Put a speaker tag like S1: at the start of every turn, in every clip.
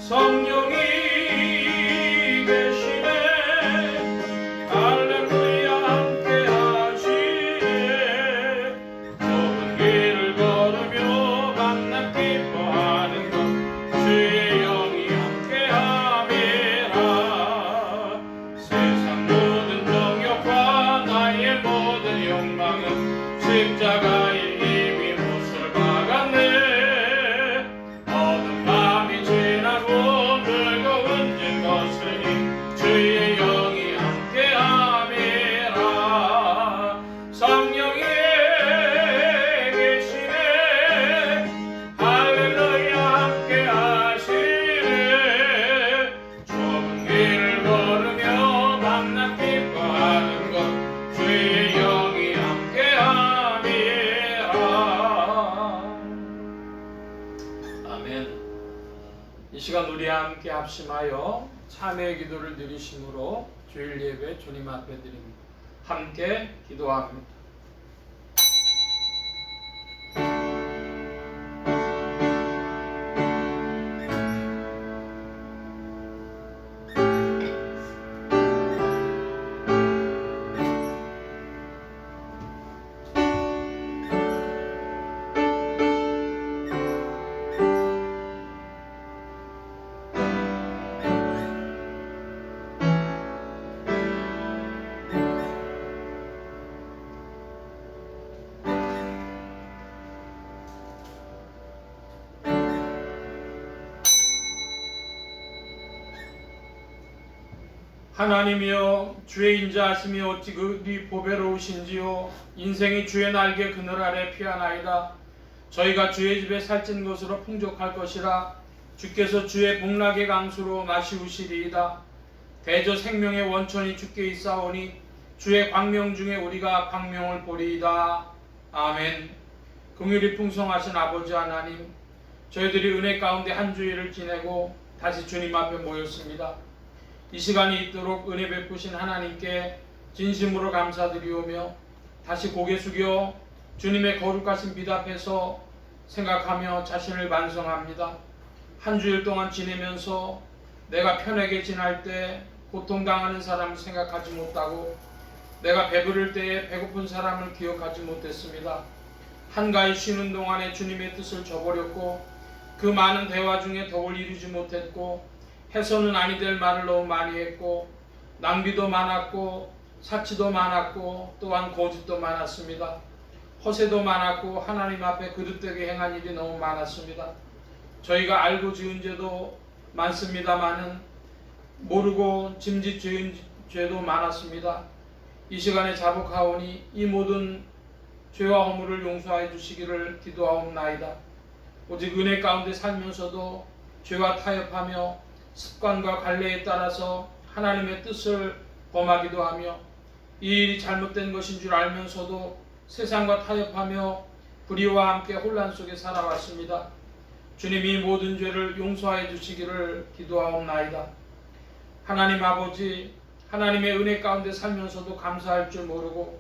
S1: 성령이 계시네. 할렐루야 함께 하시네. 좁은 길을 걸으며 만나 기뻐하는 것 주의 영이 함께 함이라. 세상 모든 정욕과 나의 모든 욕망은 십자가의 힘이 못을 박았네. 어두운 밤이 지나고 즐거운 짐 거스르니 주의 영이 함께 함이라. 성령이 계시네. 할렐루야 함께 하시네. 좁은 길을 걸으며 만나 기뻐하는 것 주의 영이 함께 함이라. 아멘. 이 시간 우리 함께 합심하여 참회의 기도를 드리심으로 주일 예배 주님 앞에 드립니다. 함께 기도합니다. 하나님이여, 주의 인자하심이 어찌 그리 보배로우신지요. 인생이 주의 날개 그늘 아래 피하나이다. 저희가 주의 집에 살찐 것으로 풍족할 것이라. 주께서 주의 복락의 강수로 마시우시리이다. 대저 생명의 원천이 주께 있사오니 주의 광명 중에 우리가 광명을 보리이다. 아멘. 긍휼이 풍성하신 아버지 하나님, 저희들이 은혜 가운데 한 주일을 지내고 다시 주님 앞에 모였습니다. 이 시간이 있도록 은혜 베푸신 하나님께 진심으로 감사드리오며 다시 고개 숙여 주님의 거룩하신 빛 앞에서 생각하며 자신을 반성합니다. 한 주일 동안 지내면서 내가 편하게 지날 때 고통당하는 사람을 생각하지 못하고 내가 배부를 때에 배고픈 사람을 기억하지 못했습니다. 한가히 쉬는 동안에 주님의 뜻을 저버렸고 그 많은 대화 중에 덕을 이루지 못했고 해서는 아니 될 말을 너무 많이 했고 낭비도 많았고 사치도 많았고 또한 거짓도 많았습니다. 허세도 많았고 하나님 앞에 그릇되게 행한 일이 너무 많았습니다. 저희가 알고 지은 죄도 많습니다마는 모르고 짐짓 지은 죄도 많았습니다. 이 시간에 자복하오니 이 모든 죄와 허물을 용서하여 주시기를 기도하옵나이다. 오직 은혜 가운데 살면서도 죄와 타협하며 습관과 관례에 따라서 하나님의 뜻을 범하기도 하며 이 일이 잘못된 것인 줄 알면서도 세상과 타협하며 불의와 함께 혼란 속에 살아왔습니다. 주님이 모든 죄를 용서하여 주시기를 기도하옵나이다. 하나님 아버지, 하나님의 은혜 가운데 살면서도 감사할 줄 모르고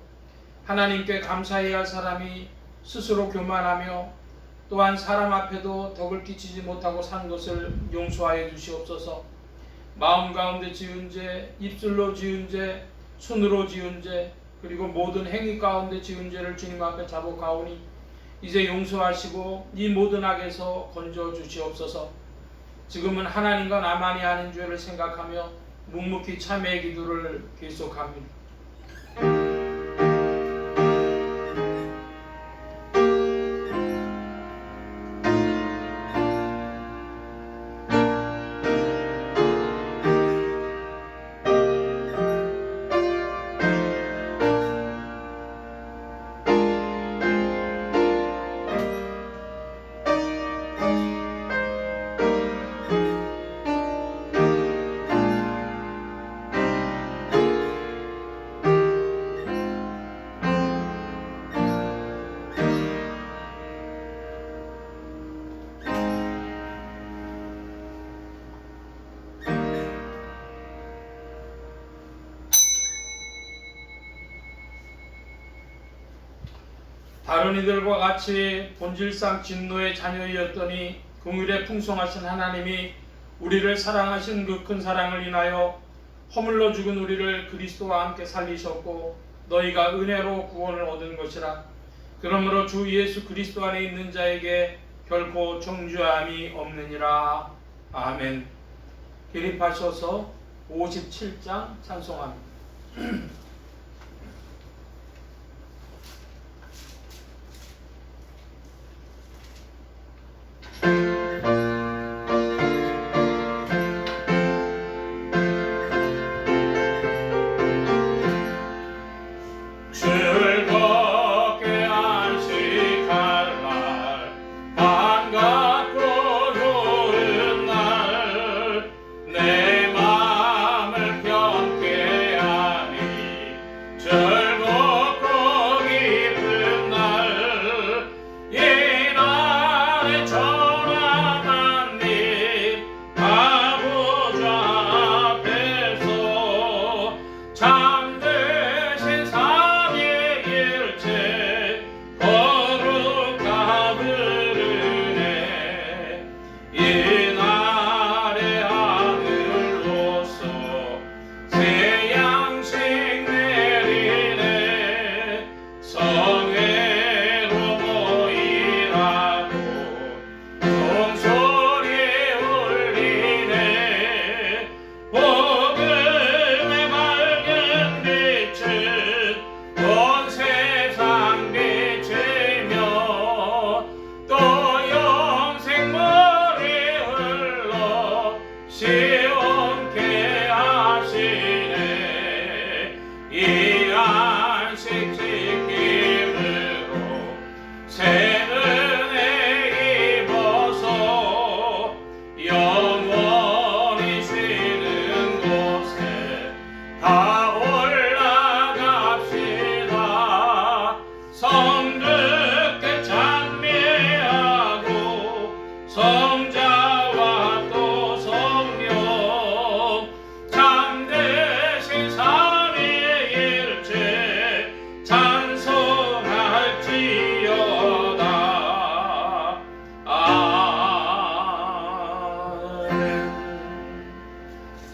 S1: 하나님께 감사해야 할 사람이 스스로 교만하며 또한 사람 앞에도 덕을 끼치지 못하고 산 것을 용서하여 주시옵소서. 마음 가운데 지은 죄, 입술로 지은 죄, 손으로 지은 죄, 그리고 모든 행위 가운데 지은 죄를 주님 앞에 자복하오니 이제 용서하시고 이 모든 악에서 건져 주시옵소서. 지금은 하나님과 나만이 하는 죄를 생각하며 묵묵히 참회의 기도를 계속합니다. 다른 이들과 같이 본질상 진노의 자녀이었더니 긍휼에 풍성하신 하나님이 우리를 사랑하신 그 큰 사랑을 인하여 허물러 죽은 우리를 그리스도와 함께 살리셨고 너희가 은혜로 구원을 얻은 것이라. 그러므로 주 예수 그리스도 안에 있는 자에게 결코 정죄함이 없느니라. 아멘. 기립하셔서 57장 찬송합니다.
S2: 즐겁게 안식할 날 반갑고 좋은 날 내 맘을 편케 하니 즐겁고 기쁜 날 이 날에 전한 한입 아버지 앞에서 잠드신 거룩하 부르네. 이날의 하늘로서 새 양식 내리네. 성회로 모이라고 종소리 울리네. 복음의 밝은 빛은 온 세상 비치며 또 영생 물이 흘러 시원케 하시네. 이 안식 지킴으로 새 은혜 입어서 영원히 쉬는 곳에 다 올라갑시다. 성듣게 찬미하고 성자와 또 성령 참되신 삼위일체 찬송할지어다. 아멘.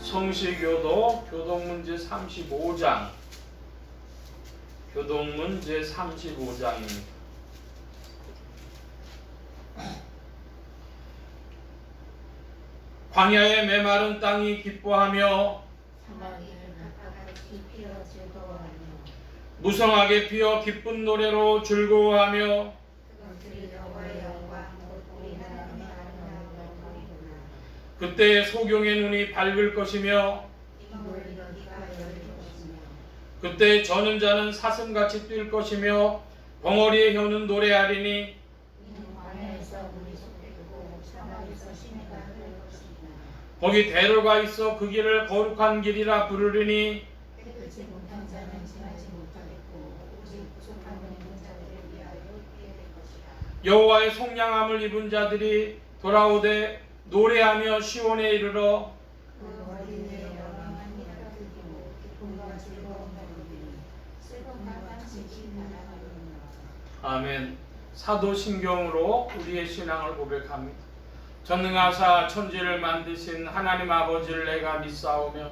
S1: 성시교도 교동문 제35장 교동문 제35장입니다. 광야의 메마른 땅이 기뻐하며 무성하게 피어 기쁜 노래로 즐거워하며 그때 소경의 눈이 밝을 것이며 그때 저는 자는 사슴같이 뛸 것이며 벙어리의 혀는 노래하리니 거기 대로가 있어 그 길을 거룩한 길이라 부르리니 여호와의 속량함을 입은 자들이 돌아오되 노래하며 시온에 이르러 아멘. 사도신경으로 우리의 신앙을 고백합니다. 전능하사 천지를 만드신 하나님 아버지를 내가 믿사오며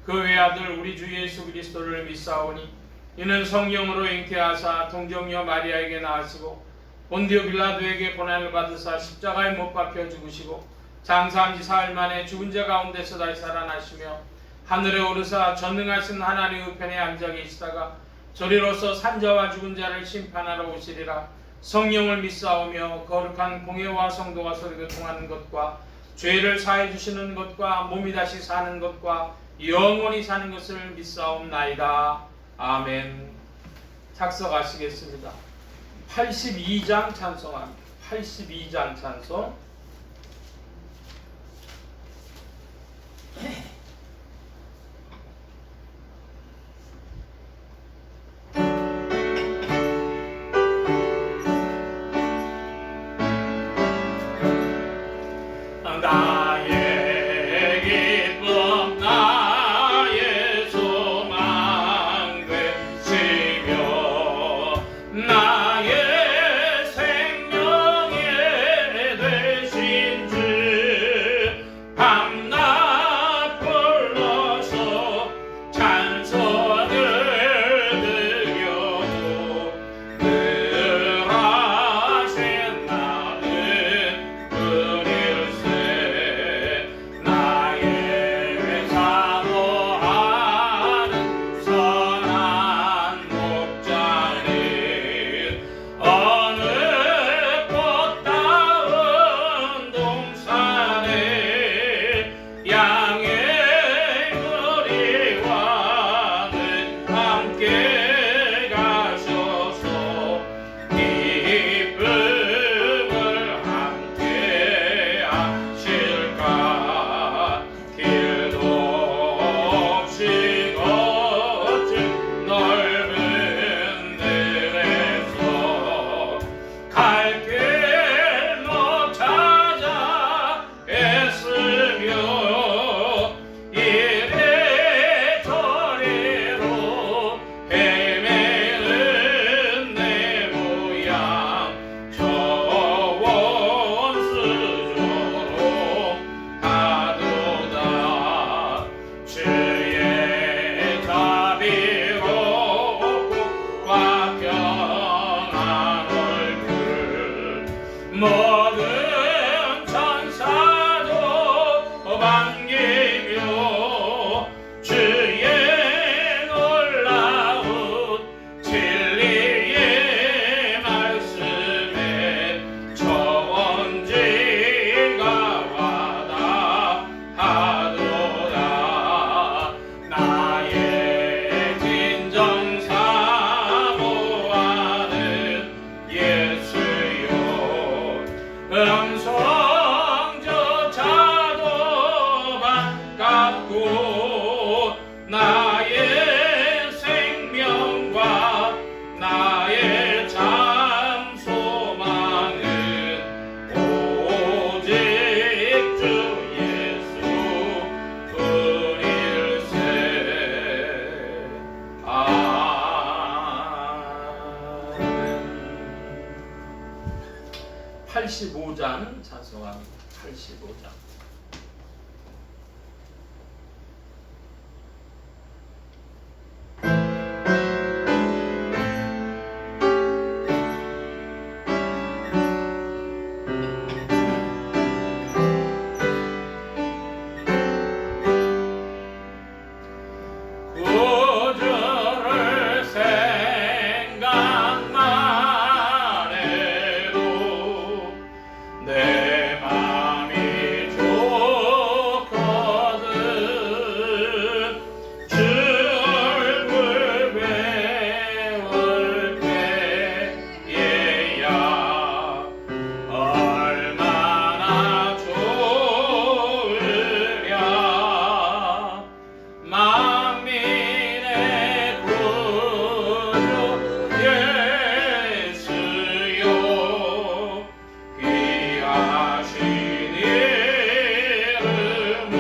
S1: 그 외아들 우리 주 예수 그리스도를 믿사오니 이는 성령으로 잉태하사 동정녀 마리아에게 낳으시고 본디오 빌라도에게 고난을 받으사 십자가에 못 박혀 죽으시고 장사한 지 사흘 만에 죽은 자 가운데서 다시 살아나시며 하늘에 오르사 전능하신 하나님 우편에 앉아 계시다가 저리로서 산자와 죽은 자를 심판하러 오시리라. 성령을 믿사오며 거룩한 공회와 성도가 서로 교통하는 것과 죄를 사해 주시는 것과 몸이 다시 사는 것과 영원히 사는 것을 믿사옵나이다. 아멘. 작성하시겠습니다. 82장 찬송합니다. 82장 찬송.
S2: 나의 기쁨 나의 소망 되시며 나의 생명이 반기며 주의 놀라운 진리의 말씀에 저 언제가 와닿하도다. 나의 진정 사모하는 예수여, 음성조차도 반갑고 나의 생명과 나의 참 소망은 오직 주 예수 뿐일세. 아멘.
S1: 85장 찬송합니다. 85장.
S2: 구주를 생각만 해도 내 맘이 좋거든. 주 얼굴 배울 때에야 얼마나 좋으랴. 만민의 구주 예수여, 귀하신 이름은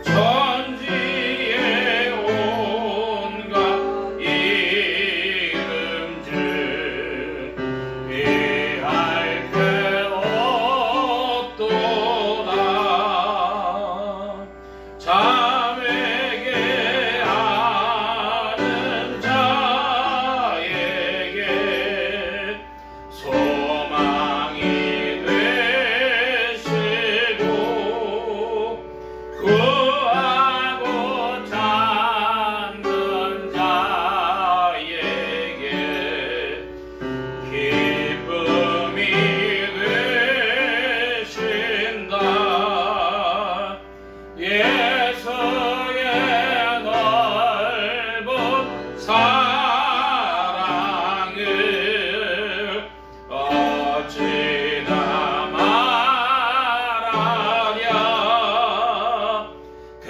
S2: 천지의 온갖 이름 중 비할 게 없도다. 자매게 아는 자에게 소망이 되시고, 구하고 찾는 자에게 기쁨이 되신다. 예수의 넓은 사랑을 어찌다 말하랴. 그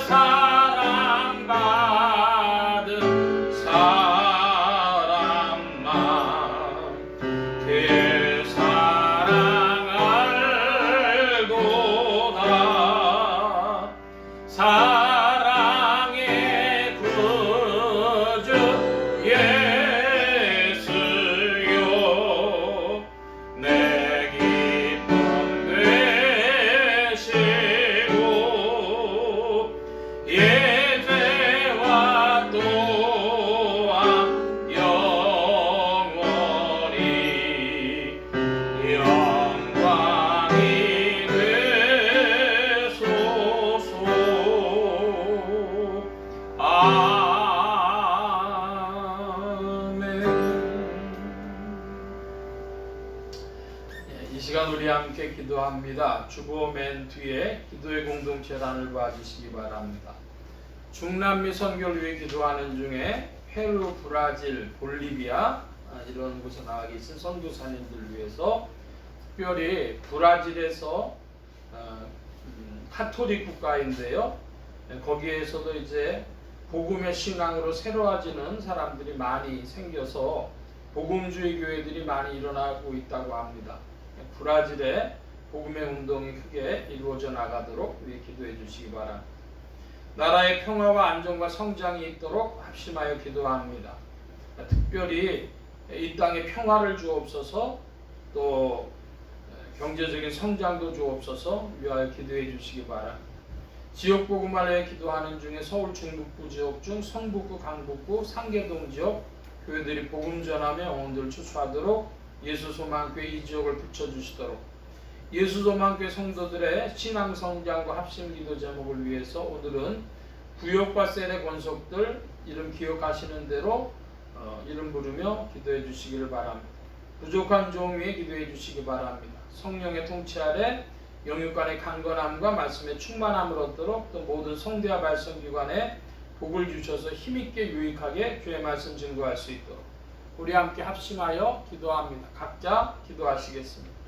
S2: 사랑 받은 사람만 그 사랑 알도다. 사랑의 구주 예수여, 내 기쁨 되시고 예죄와 또한 영원히 영광이 되소서. 아멘.
S1: 이 시간 우리 함께 기도합니다. 주보 맨 뒤에 기도의 공동체란을 봐주시기 바랍니다. 중남미 선교를 위해 기도하는 중에 페루, 브라질, 볼리비아 이런 곳에 나가 계신 선교사님들 위해서 특별히 브라질에서 카톨릭 국가인데요. 거기에서도 이제 복음의 신앙으로 새로워지는 사람들이 많이 생겨서 복음주의 교회들이 많이 일어나고 있다고 합니다. 브라질에 복음의 운동이 크게 이루어져 나가도록 위해 기도해 주시기 바랍니다. 나라의 평화와 안정과 성장이 있도록 합심하여 기도합니다. 특별히 이 땅에 평화를 주옵소서, 또 경제적인 성장도 주옵소서 위하여 기도해 주시기 바랍니다. 지역 복음을 위해 기도하는 중에 서울 중북부 지역 중 성북구, 강북구, 상계동 지역 교회들이 복음 전하며 영혼들을 추수하도록 예수 소망교회 이 지역을 붙여주시도록, 예수소망교회 성도들의 신앙 성장과 합심 기도 제목을 위해서 오늘은 구역과 셀의 권속들 이름 기억하시는 대로 이름 부르며 기도해 주시기를 바랍니다. 부족한 종 위에 기도해 주시기 바랍니다. 성령의 통치 아래 영육간의 강건함과 말씀의 충만함을 얻도록 또 모든 성대와 발성기관에 복을 주셔서 힘있게 유익하게 주의 말씀 증거할 수 있도록 우리 함께 합심하여 기도합니다. 각자 기도하시겠습니다.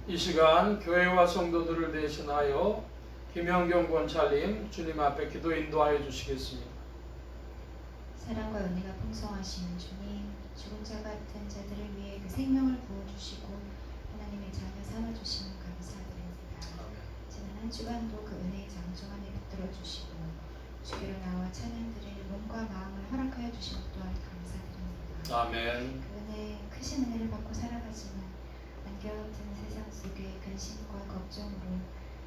S1: 이 시간 교회와 성도들을 대신하여 김영경 권찰님 주님 앞에 기도 인도하여 주시겠습니다.
S3: 사랑과 은혜가 풍성하신 주님, 죽은 자 같은 자들을 위해 그 생명을 부어주시고 하나님의 자녀 삼아주시면 감사드립니다. 지난 한 주간도 그 은혜의 장정 안에 붙들어주시고 주기로 나와 찬양드릴 몸과 마음을 허락하여 주신 것 또한 감사드립니다.
S1: 아멘.
S3: 그 은혜, 크신 은혜를 받고 살아가지만 안개같은 세상 속에 근심과 걱정으로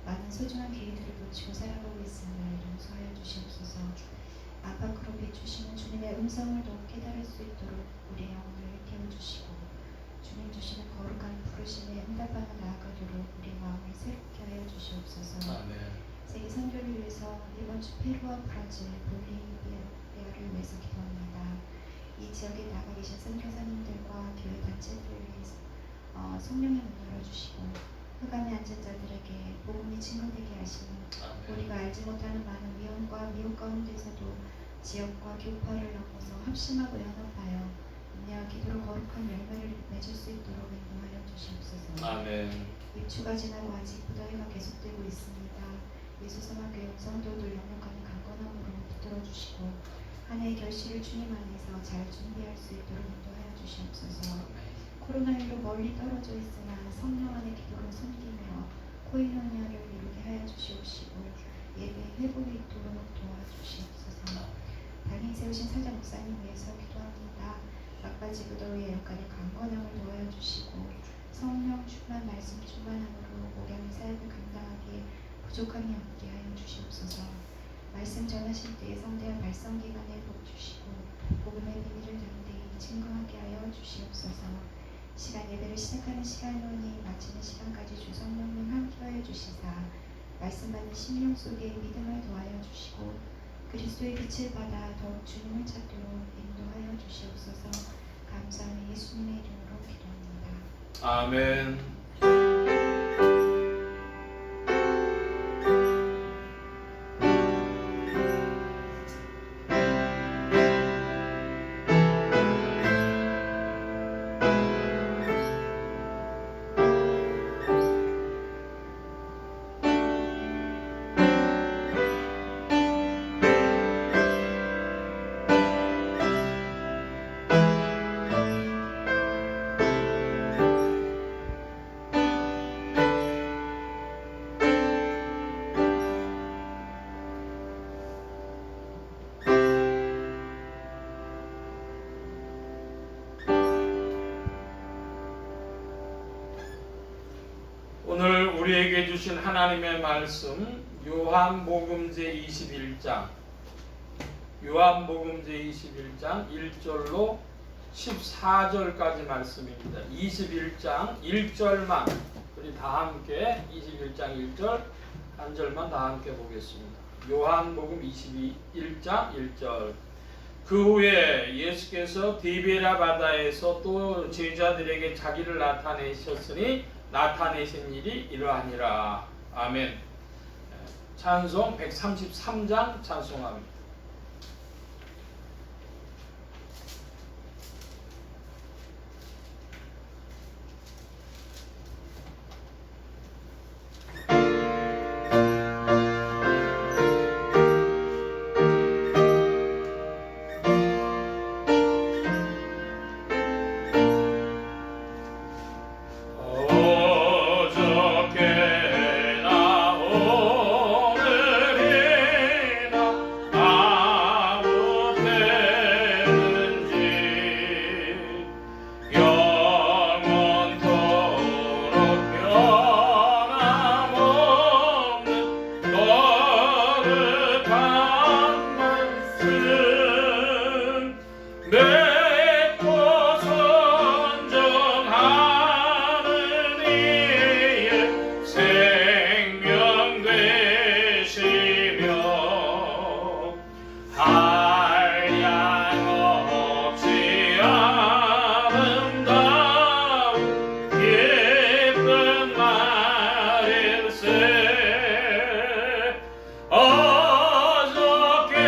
S3: 많은 소중한 기회들을 놓치고 살아가고 있음을 용서하여 주시옵소서. 앞밖으로 비추시는 주님의 음성을 더 깨달을 수 있도록 우리의 영혼을 깨워주시고 주님 주시는 거룩한 부르심에 응답하며 나아가도록 우리의 마음을 새롭게 하여 주시옵소서.
S1: 아멘.
S3: 세계 선교를 위해서 이번 주 페루와 브라질, 볼리비아를 위해서 기도합니다. 이 지역에 나가 계신 선교사님들과 교회 단체들을 위해서 성령의 문을 열어주시고 흑암에 앉은 자들에게 복음이 증거되게 하시는 우리가 알지 못하는 많은 위험과 미혹 가운데서도 지역과 교파를 넘어서 합심하고 연합하여 은혜와 기도로 거룩한 열매를 맺을 수 있도록 인도하여 주시옵소서.
S1: 아멘.
S3: 입추가 지나고 아직 무더위가 계속되고 있습니다. 예수소망교회 성도들 영역간의 강건함으로 붙들어주시고 한 해의 결실을 주님 안에서 잘 준비할 수 있도록 인도하여 주시옵소서. 코로나19로 멀리 떨어져 있으나 성령 안의 기도로 섬기며 코인혼연을 이루게 하여 주시옵시고 예배 회복이 있도록 도와주시옵소서. 당일 세우신 사자 목사님 위해서 기도합니다. 막바지 부도의 열간의 강건함을 도와주시고 성령 충만 말씀 충만함으로 목양의 사역을 감당하기에 부족함이 없게 하여 주시옵소서. 말씀 전하실 때에 성대한 발성 기간에 복 주시고 복음의 비밀을 담대히 증거하게 하여 주시옵소서. 시간 예배를 시작하는 시간이니 마치는 시간까지 주 성령님 함께하여 주시사 말씀 받는 심령 속에 믿음을 더하여 주시고 그리스도의 빛을 받아 더욱 주님을 찾도록 인도하여 주시옵소서. 감사하며 예수님의 이름으로 기도합니다.
S1: 아멘. 오늘 우리에게 주신 하나님의 말씀 요한복음제 21장 1절로 14절까지 말씀입니다. 21장 1절만 우리 다 함께 21장 1절 한 절만 다 함께 보겠습니다. 요한복음 21장 1절. 그 후에 예수께서 디베라 바다에서 또 제자들에게 자기를 나타내셨으니 나타내신 일이 이러하니라. 아멘. 찬송 133장 찬송합니다.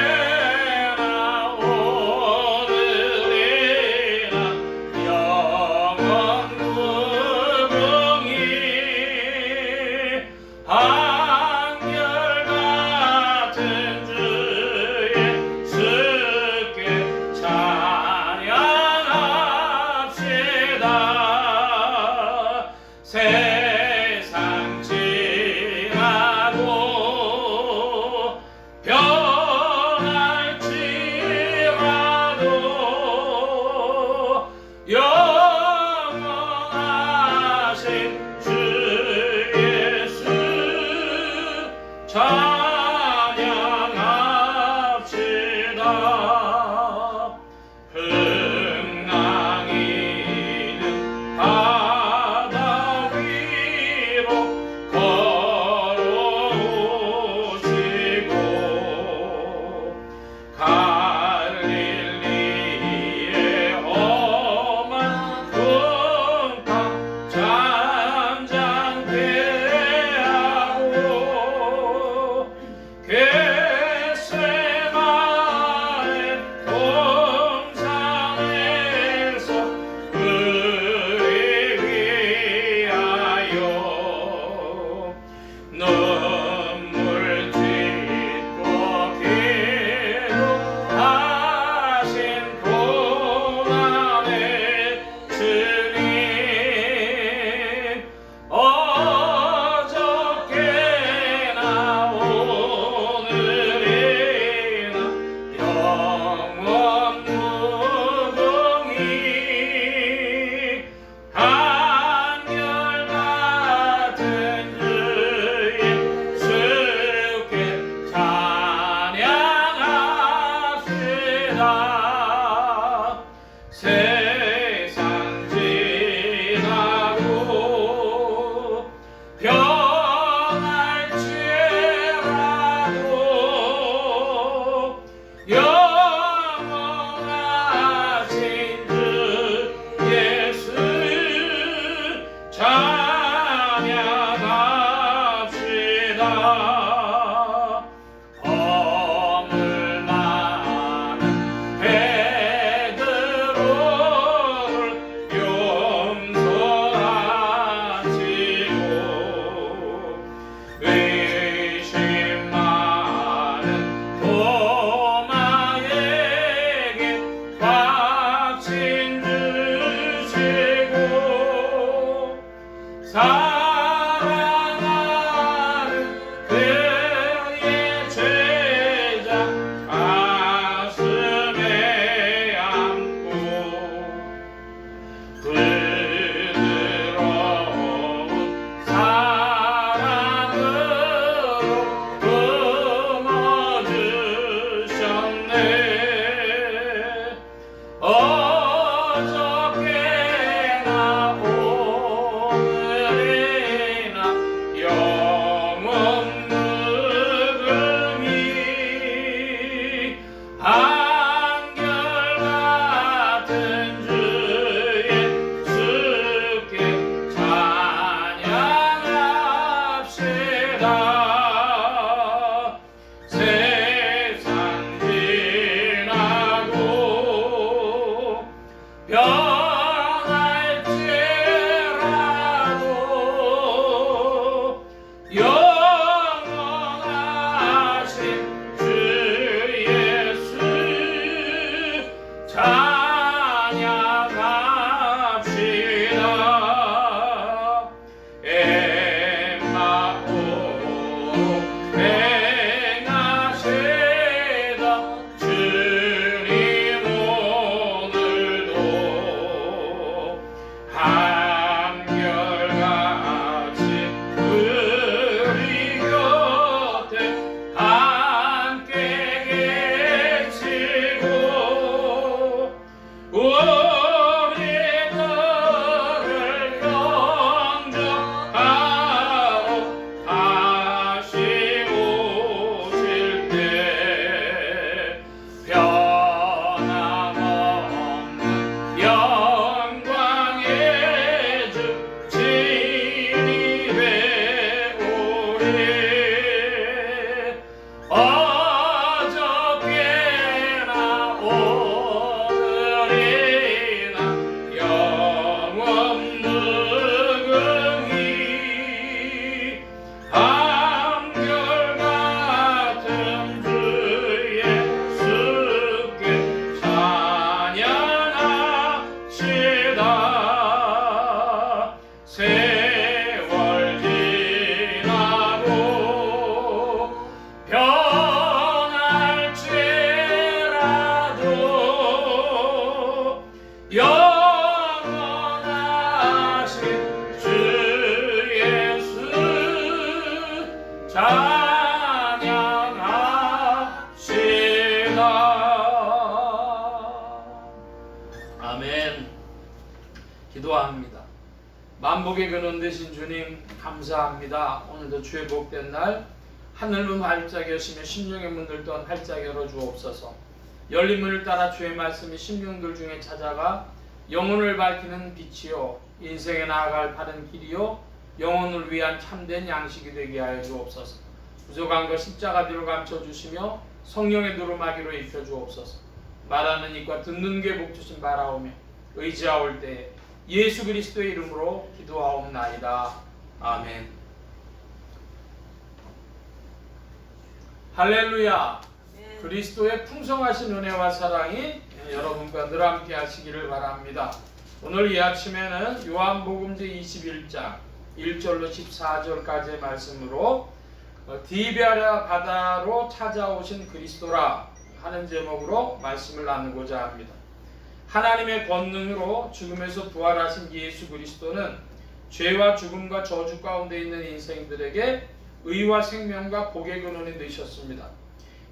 S2: 어저께나 오늘이나
S1: 아멘. 기도합니다. 만복의 근원 되신 주님 감사합니다. 오늘도 주의 복된 날 하늘 문 활짝 여시며 심령의 문들 또한 활짝 열어 주옵소서. 열린 문을 따라 주의 말씀이 심령들 중에 찾아가 영혼을 밝히는 빛이요 인생에 나아갈 바른 길이요 영혼을 위한 참된 양식이 되게 하여 주옵소서. 부족한 것 십자가 뒤로 감춰주시며 성령의 두루마기로 입혀주옵소서. 말하는 입과 듣는 게 복주신 바라오며 의지하올 때에 예수 그리스도의 이름으로 기도하옵나이다. 아멘. 할렐루야. 그리스도의 풍성하신 은혜와 사랑이 여러분과 늘 함께 하시기를 바랍니다. 오늘 이 아침에는 요한복음제 21장 1절로 14절까지의 말씀으로 디베랴 바다로 찾아오신 그리스도라 하는 제목으로 말씀을 나누고자 합니다. 하나님의 권능으로 죽음에서 부활하신 예수 그리스도는 죄와 죽음과 저주 가운데 있는 인생들에게 의와 생명과 복의 근원이 되셨습니다.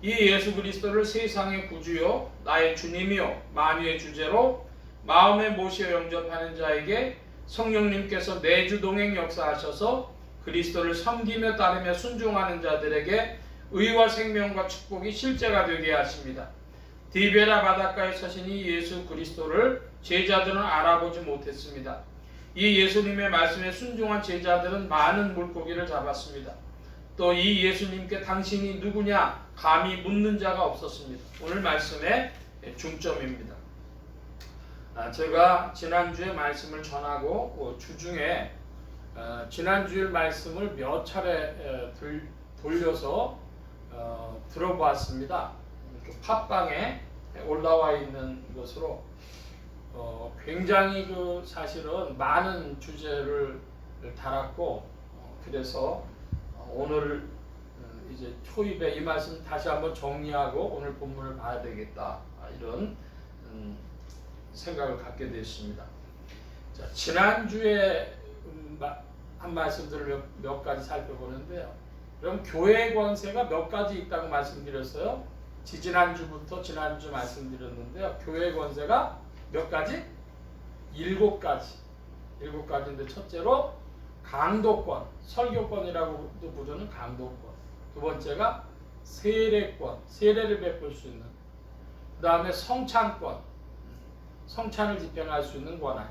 S1: 이 예수 그리스도를 세상의 구주요 나의 주님이요 만유의 주제로 마음에 모시어 영접하는 자에게 성령님께서 내주 동행 역사하셔서 그리스도를 섬기며 따르며 순종하는 자들에게 의와 생명과 축복이 실제가 되게 하십니다. 디베랴 바닷가에 서신 이 예수 그리스도를 제자들은 알아보지 못했습니다. 이 예수님의 말씀에 순종한 제자들은 많은 물고기를 잡았습니다. 또 이 예수님께 당신이 누구냐 감히 묻는 자가 없었습니다. 오늘 말씀의 중점입니다. 제가 지난주에 말씀을 전하고 주중에 지난주일 말씀을 몇 차례 돌려서 들어보았습니다. 팟빵에 올라와 있는 것으로 굉장히 사실은 많은 주제를 달았고 그래서 오늘 이제 초입에 이 말씀 다시 한번 정리하고 오늘 본문을 봐야 되겠다 이런 생각을 갖게 됐습니다. 자, 지난주에 한 말씀들을 몇 가지 살펴보는데요. 그럼 교회의 권세가 몇 가지 있다고 말씀드렸어요. 지지난주부터 지난주 말씀드렸는데요. 교회의 권세가 몇 가지? 7가지. 7가지인데 첫째로 강도권, 설교권이라고도 부르는 강도권. 두 번째가 세례권, 세례를 베풀 수 있는. 그 다음에 성찬권, 성찬을 집행할 수 있는 권한.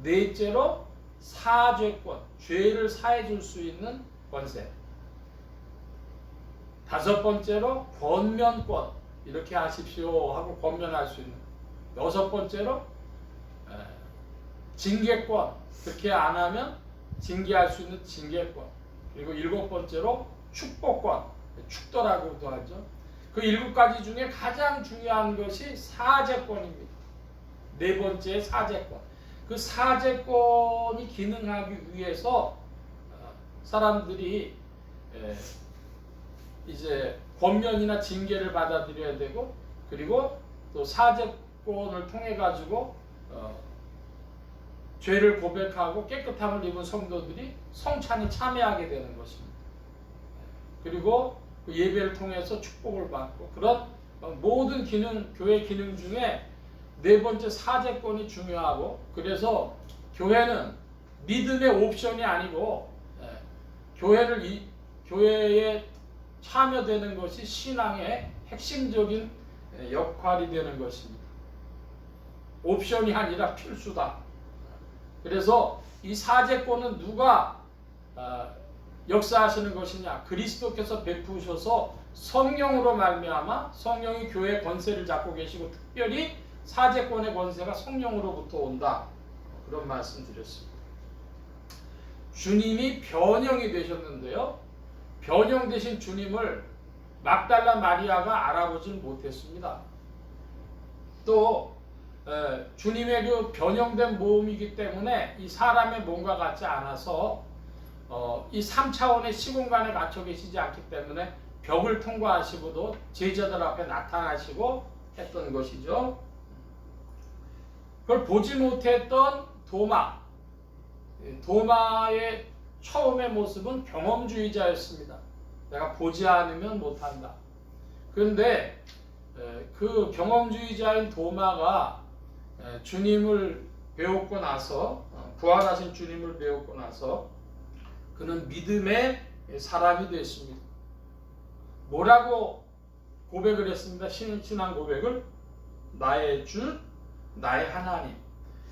S1: 넷째로 사죄권, 죄를 사해 줄 수 있는 권세. 다섯 번째로 권면권, 이렇게 하십시오 하고 권면할 수 있는. 여섯 번째로 징계권, 그렇게 안 하면 징계할 수 있는 징계권. 그리고 일곱 번째로 축복권, 축도라고도 하죠. 그 7가지 중에 가장 중요한 것이 사죄권입니다. 네 번째 사죄권. 그 사죄권이 기능하기 위해서 사람들이 이제 권면이나 징계를 받아들여야 되고 그리고 또 사죄권을 통해 가지고 죄를 고백하고 깨끗함을 입은 성도들이 성찬에 참여하게 되는 것입니다. 그리고 그 예배를 통해서 축복을 받고 그런 모든 기능, 교회 기능 중에 네 번째 사죄권이 중요하고 그래서 교회는 믿음의 옵션이 아니고 교회에 참여되는 것이 신앙의 핵심적인 역할이 되는 것입니다. 옵션이 아니라 필수다. 그래서 이 사죄권은 누가 역사하시는 것이냐? 그리스도께서 베푸셔서 성령으로 말미암아 성령이 교회의 권세를 잡고 계시고 특별히 사죄권의 권세가 성령으로부터 온다. 그런 말씀 드렸습니다. 주님이 변형이 되셨는데요. 변형 되신 주님을 막달라 마리아가 알아보질 못했습니다. 또 주님의 그 변형된 몸이기 때문에 이 사람의 몸과 같지 않아서 이 3차원의 시공간에 갇혀 계시지 않기 때문에 벽을 통과하시고도 제자들 앞에 나타나시고 했던 것이죠. 그걸 보지 못했던 도마의 처음의 모습은 경험주의자였습니다. 내가 보지 않으면 못한다. 그런데 그 경험주의자인 도마가 주님을 배웠고 나서 부활하신 주님을 배웠고 나서 그는 믿음의 사람이 됐습니다. 뭐라고 고백을 했습니다. 신앙 고백을 나의 주, 나의 하나님.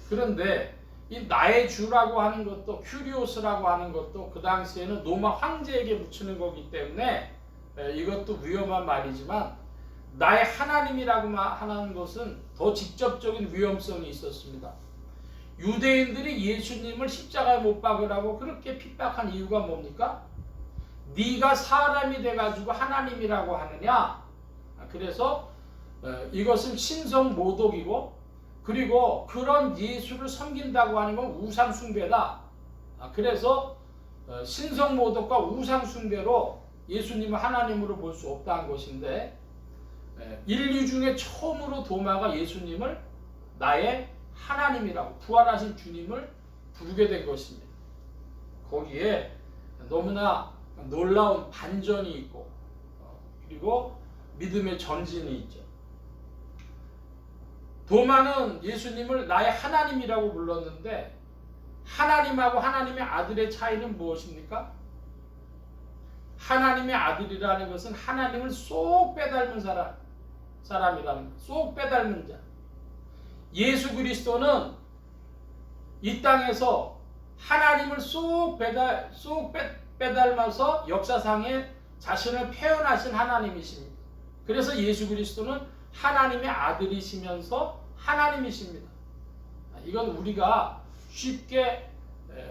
S1: 그런데 이 나의 주라고 하는 것도 큐리오스라고 하는 것도 그 당시에는 로마 황제에게 붙이는 거기 때문에 이것도 위험한 말이지만 나의 하나님이라고 하는 것은 더 직접적인 위험성이 있었습니다. 유대인들이 예수님을 십자가에 못 박으라고 그렇게 핍박한 이유가 뭡니까? 네가 사람이 돼가지고 하나님이라고 하느냐? 그래서 이것은 신성 모독이고 그리고 그런 예수를 섬긴다고 하는 건 우상 숭배다. 그래서 신성 모독과 우상 숭배로 예수님을 하나님으로 볼 수 없다는 것인데 인류 중에 처음으로 도마가 예수님을 나의 하나님이라고 부활하신 주님을 부르게 된 것입니다. 거기에 너무나 놀라운 반전이 있고 그리고 믿음의 전진이 있죠. 도마는 예수님을 나의 하나님이라고 불렀는데 하나님하고 하나님의 아들의 차이는 무엇입니까? 하나님의 아들이라는 것은 하나님을 쏙 빼닮은 사람이라는 것, 쏙 빼닮은 자. 예수 그리스도는 이 땅에서 하나님을 쏙 빼닮아서 역사상에 자신을 표현하신 하나님이십니다. 그래서 예수 그리스도는 하나님의 아들이시면서 하나님이십니다. 이건 우리가 쉽게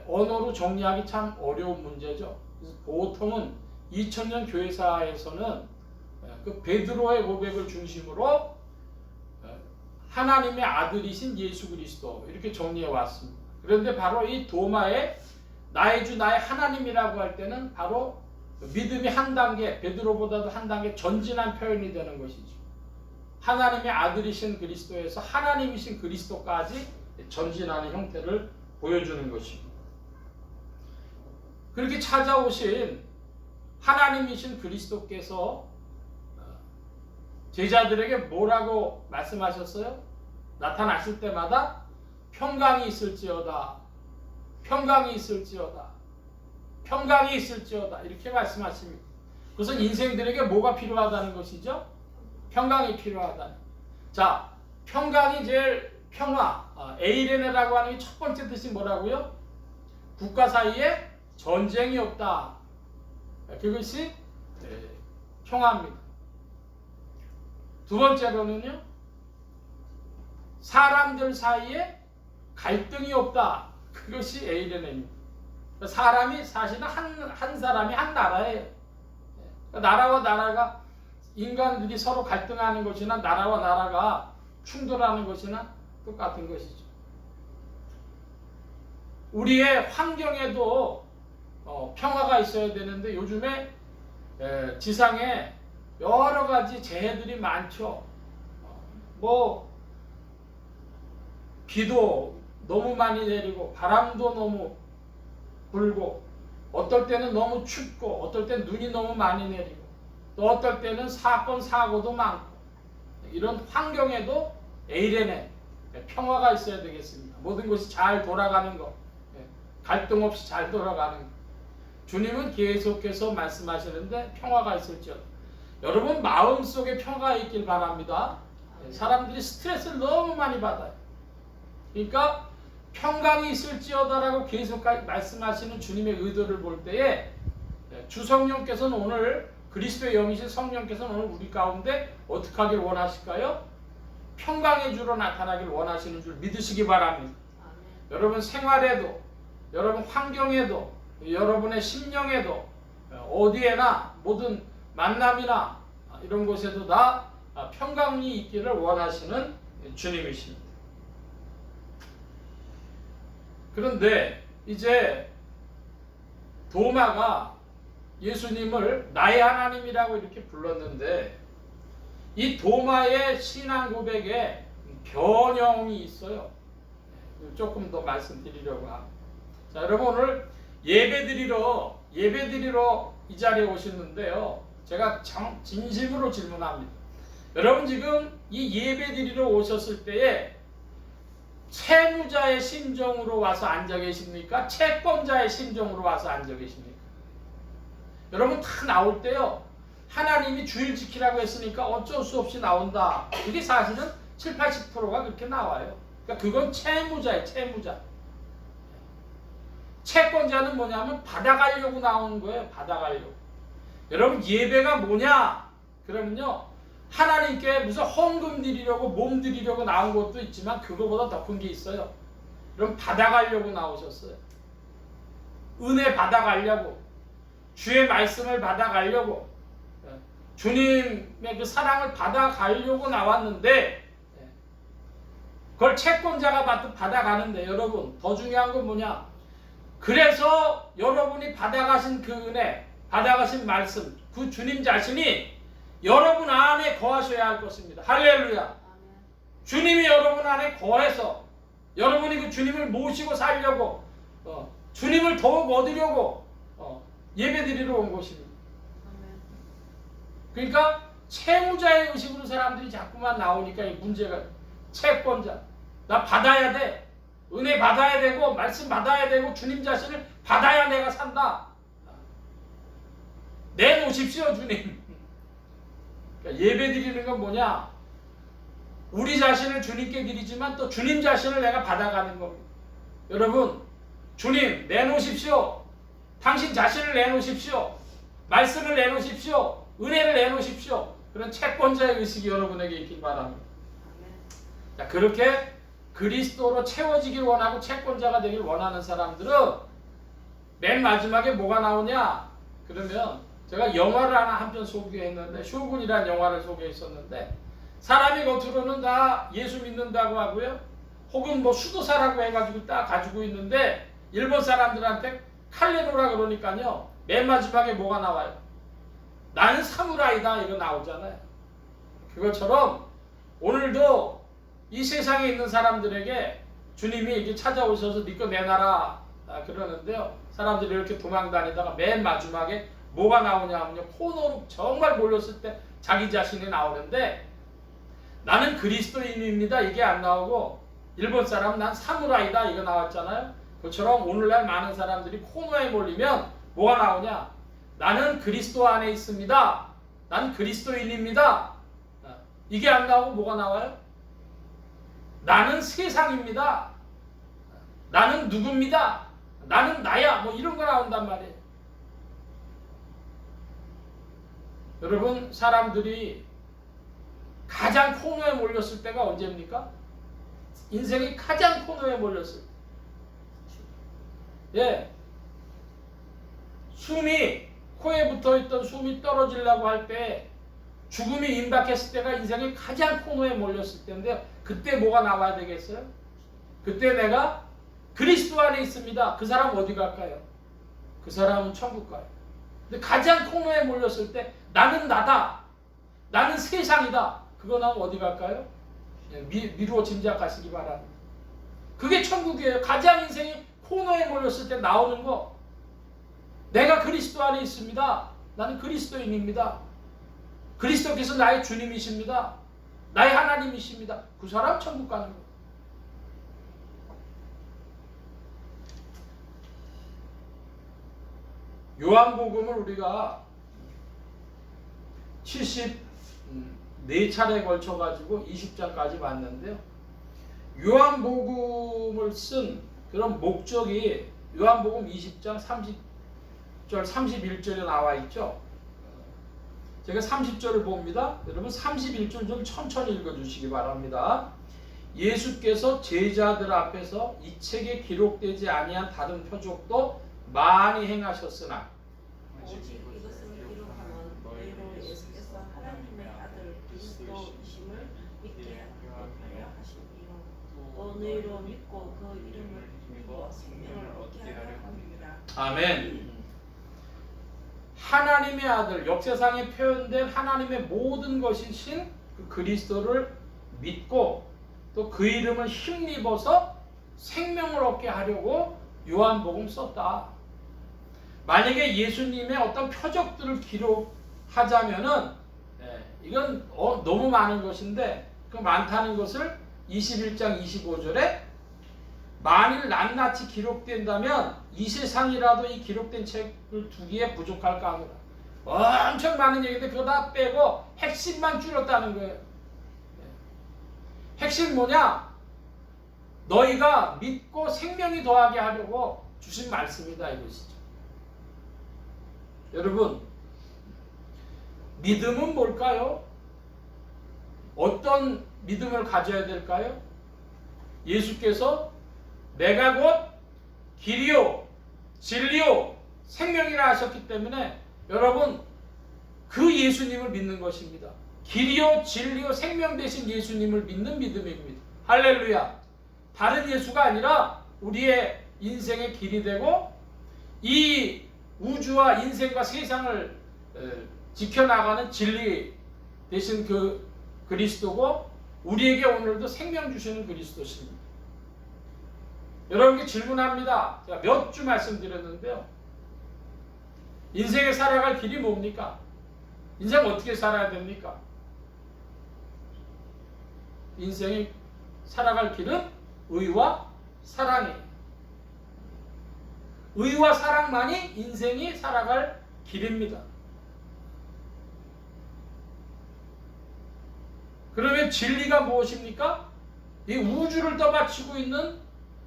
S1: 언어로 정리하기 참 어려운 문제죠. 그래서 보통은 2000년 교회사에서는 그 베드로의 고백을 중심으로 하나님의 아들이신 예수 그리스도 이렇게 정리해 왔습니다. 그런데 바로 이 도마의 나의 주 나의 하나님이라고 할 때는 바로 믿음이 한 단계 베드로보다도 한 단계 전진한 표현이 되는 것이죠. 하나님의 아들이신 그리스도에서 하나님이신 그리스도까지 전진하는 형태를 보여주는 것입니다. 그렇게 찾아오신 하나님이신 그리스도께서 제자들에게 뭐라고 말씀하셨어요? 나타나실 때마다 평강이 있을지어다, 평강이 있을지어다, 평강이 있을지어다 이렇게 말씀하십니다. 그것은 인생들에게 뭐가 필요하다는 것이죠? 평강이 필요하다는. 자, 평강이 제일 평화, 에이레네라고 하는 게 첫 번째 뜻이 뭐라고요? 국가 사이에 전쟁이 없다. 그것이 평화입니다. 두 번째로는요, 사람들 사이에 갈등이 없다. 그것이 에이레네입니다. 사람이 사실은 한 사람이 한 나라예요. 나라와 나라가 인간들이 서로 갈등하는 것이나 나라와 나라가 충돌하는 것이나 똑같은 것이죠. 우리의 환경에도 평화가 있어야 되는데 요즘에 지상에 여러 가지 재해들이 많죠. 비도 너무 많이 내리고 바람도 너무 불고 어떨 때는 너무 춥고 어떨 때는 눈이 너무 많이 내리고 또 어떨 때는 사건 사고도 많고 이런 환경에도 에이레네 평화가 있어야 되겠습니다. 모든 것이 잘 돌아가는 것, 갈등 없이 잘 돌아가는 것. 주님은 계속해서 말씀하시는데 평화가 있을지어다. 여러분 마음속에 평화가 있길 바랍니다. 사람들이 스트레스를 너무 많이 받아요. 그러니까 평강이 있을지어다라고 계속 말씀하시는 주님의 의도를 볼 때에 주 성령께서는 오늘 그리스도의 영이신 성령께서는 오늘 우리 가운데 어떻게 하길 원하실까요? 평강의 주로 나타나길 원하시는 줄 믿으시기 바랍니다. 아멘. 여러분 생활에도 여러분 환경에도 여러분의 심령에도 어디에나 모든 만남이나 이런 곳에도 다 평강이 있기를 원하시는 주님이십니다. 그런데 이제 도마가 예수님을 나의 하나님이라고 이렇게 불렀는데 이 도마의 신앙 고백에 변형이 있어요. 조금 더 말씀드리려고 합니다. 자, 여러분 오늘 예배드리러 이 자리에 오셨는데요. 제가 진심으로 질문합니다. 여러분 지금 이 예배드리러 오셨을 때에 채무자의 심정으로 와서 앉아 계십니까? 채권자의 심정으로 와서 앉아 계십니까? 여러분 다 나올 때요. 하나님이 주일 지키라고 했으니까 어쩔 수 없이 나온다. 그게 사실은 7, 80%가 그렇게 나와요. 그러니까 그건 채무자예요. 채무자. 채권자는 뭐냐면 받아가려고 나오는 거예요. 받아가려고. 여러분 예배가 뭐냐? 그러면요. 하나님께 무슨 헌금 드리려고 몸 드리려고 나온 것도 있지만 그거보다 더 큰 게 있어요. 여러분 받아가려고 나오셨어요. 은혜 받아가려고. 주의 말씀을 받아가려고. 주님의 그 사랑을 받아가려고 나왔는데 그걸 채권자가 받아가는데 여러분 더 중요한 건 뭐냐? 그래서 여러분이 받아가신 그 은혜, 받아가신 말씀, 그 주님 자신이 여러분 안에 거하셔야 할 것입니다. 할렐루야. 주님이 여러분 안에 거해서 여러분이 그 주님을 모시고 살려고 주님을 더욱 얻으려고 예배드리러 온 것입니다. 그러니까 채무자의 의식으로 사람들이 자꾸만 나오니까 이 문제가 채권자. 나 받아야 돼. 은혜 받아야 되고 말씀 받아야 되고 주님 자신을 받아야 내가 산다. 내놓으십시오 주님. 그러니까 예배 드리는 건 뭐냐? 우리 자신을 주님께 드리지만 또 주님 자신을 내가 받아가는 겁니다. 여러분 주님 내놓으십시오. 당신 자신을 내놓으십시오. 말씀을 내놓으십시오. 은혜를 내놓으십시오. 그런 채권자의 의식이 여러분에게 있길 바랍니다. 자, 그렇게 그리스도로 채워지길 원하고 채권자가 되길 원하는 사람들은 맨 마지막에 뭐가 나오냐? 그러면 제가 영화를 하나 한 편 소개했는데 쇼군이라는 영화를 소개했었는데 사람이 겉으로는 다 예수 믿는다고 하고요. 혹은 뭐 수도사라고 해가지고 딱 가지고 있는데 일본 사람들한테 칼레노라 그러니까요. 맨 마지막에 뭐가 나와요? 나는 사무라이다 이거 나오잖아요. 그것처럼 오늘도 이 세상에 있는 사람들에게 주님이 이렇게 찾아오셔서 네 거 내놔라 그러는데요. 사람들이 이렇게 도망다니다가 맨 마지막에 뭐가 나오냐 하면요. 코너로 정말 몰렸을 때 자기 자신이 나오는데 나는 그리스도인입니다 이게 안 나오고 일본 사람은 난 사무라이다 이거 나왔잖아요. 그처럼 오늘날 많은 사람들이 코너에 몰리면 뭐가 나오냐? 나는 그리스도 안에 있습니다. 난 그리스도인입니다. 이게 안 나오고 뭐가 나와요? 나는 세상입니다. 나는 누굽니다. 나는 나야. 뭐 이런 거 나온단 말이에요. 여러분 사람들이 가장 코너에 몰렸을 때가 언제입니까? 인생이 가장 코너에 몰렸을 때. 예. 숨이 코에 붙어있던 숨이 떨어지려고 할 때 죽음이 임박했을 때가 인생의 가장 코너에 몰렸을 때인데 그때 뭐가 나와야 되겠어요? 그때 내가 그리스도 안에 있습니다. 그 사람 어디 갈까요? 그 사람은 천국 가요. 근데 가장 코너에 몰렸을 때 나는 나다. 나는 세상이다. 그거 나오면 어디 갈까요? 미루어 짐작하시기 바랍니다. 그게 천국이에요. 가장 인생이 코너에 몰렸을 때 나오는 거. 내가 그리스도 안에 있습니다. 나는 그리스도인입니다. 그리스도께서 나의 주님이십니다. 나의 하나님이십니다. 그 사람 천국 가는 거예요. 요한복음을 우리가 74차례에 걸쳐가지고 20장까지 봤는데요. 요한복음을 쓴 그런 목적이 요한복음 20장 30절, 31절에 나와 있죠. 제가 30절을 봅니다. 여러분 31절 좀 천천히 읽어주시기 바랍니다. 예수께서 제자들 앞에서 이 책에 기록되지 아니한 다른 표적도 많이 행하셨으나
S4: 오직 이것을 기록하면 너희로 예수께서 하나님의 아들 그리스도이심을 믿게 하려 하심이요 또 너희로 믿고 그 이름을 믿고 생명을 얻게 하려 합니다.
S1: 아멘. 하나님의 아들, 역사상에 표현된 하나님의 모든 것이신 그 그리스도를 믿고 또 그 이름을 힘입어서 생명을 얻게 하려고 요한복음 썼다. 만약에 예수님의 어떤 표적들을 기록하자면은 이건 너무 많은 것인데 그 많다는 것을 21장 25절에 만일 낱낱이 기록된다면 이 세상이라도 이 기록된 책을 두기에 부족할까 하노라. 엄청 많은 얘기인데 그거 다 빼고 핵심만 줄였다는 거예요. 핵심 뭐냐? 너희가 믿고 생명이 더하게 하려고 주신 말씀이다 이것이죠. 여러분, 믿음은 뭘까요? 어떤 믿음을 가져야 될까요? 예수께서 내가 곧 길이요 진리요 생명이라 하셨기 때문에 여러분 그 예수님을 믿는 것입니다. 길이요 진리요 생명 되신 예수님을 믿는 믿음입니다. 할렐루야. 다른 예수가 아니라 우리의 인생의 길이 되고 이 우주와 인생과 세상을 지켜나가는 진리 되신 그 그리스도고 우리에게 오늘도 생명 주시는 그리스도십니다. 여러분께 질문합니다. 제가 몇 주 말씀드렸는데요. 인생에 살아갈 길이 뭡니까? 인생 어떻게 살아야 됩니까? 인생이 살아갈 길은 의와 사랑이에요. 의와 사랑만이 인생이 살아갈 길입니다. 그러면 진리가 무엇입니까? 이 우주를 떠받치고 있는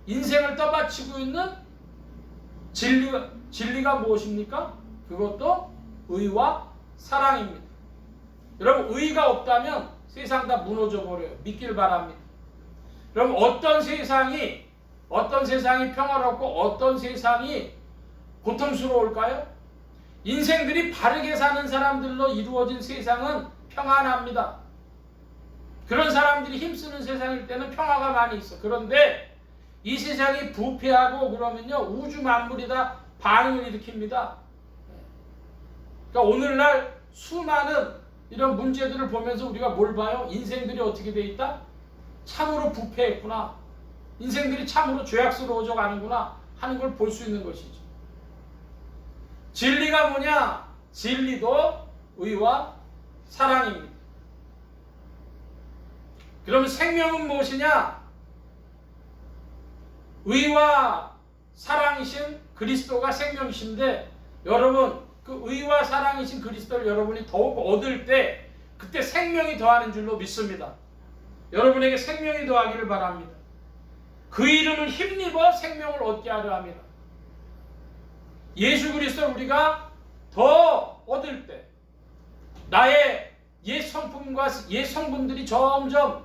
S1: 인생을 떠받치고 있는 진리가 무엇입니까? 그것도 의와 사랑입니다. 여러분 의가 없다면 세상 다 무너져 버려요. 믿길 바랍니다. 그럼 어떤 세상이 평화롭고 어떤 세상이 고통스러울까요? 인생들이 바르게 사는 사람들로 이루어진 세상은 평안합니다. 그런 사람들이 힘쓰는 세상일 때는 평화가 많이 있어. 그런데 이 세상이 부패하고 그러면요 우주 만물이 다 반응을 일으킵니다. 그러니까 오늘날 수많은 이런 문제들을 보면서 우리가 뭘 봐요? 인생들이 어떻게 돼 있다? 참으로 부패했구나. 인생들이 참으로 죄악스러워져 가는구나 하는 걸 볼 수 있는 것이죠. 진리가 뭐냐? 진리도 의와 사랑입니다. 그럼 생명은 무엇이냐? 의와 사랑이신 그리스도가 생명이신데 여러분 그 의와 사랑이신 그리스도를 여러분이 더욱 얻을 때 그때 생명이 더하는 줄로 믿습니다. 여러분에게 생명이 더하기를 바랍니다. 그 이름을 힘입어 생명을 얻게 하려 합니다. 예수 그리스도를 우리가 더 얻을 때 나의 옛 성품과 옛 성분들이 점점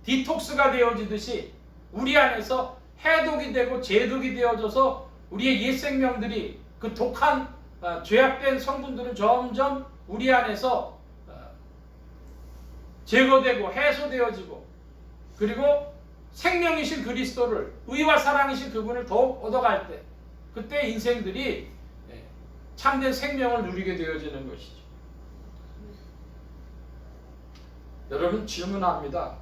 S1: 디톡스가 되어지듯이 우리 안에서 해독이 되고 제독이 되어져서 우리의 옛 생명들이 그 독한 죄악된 성분들은 점점 우리 안에서 제거되고 해소되어지고 그리고 생명이신 그리스도를 의와 사랑이신 그분을 더욱 얻어갈 때 그때 인생들이 참된 생명을 누리게 되어지는 것이죠. 여러분 질문합니다.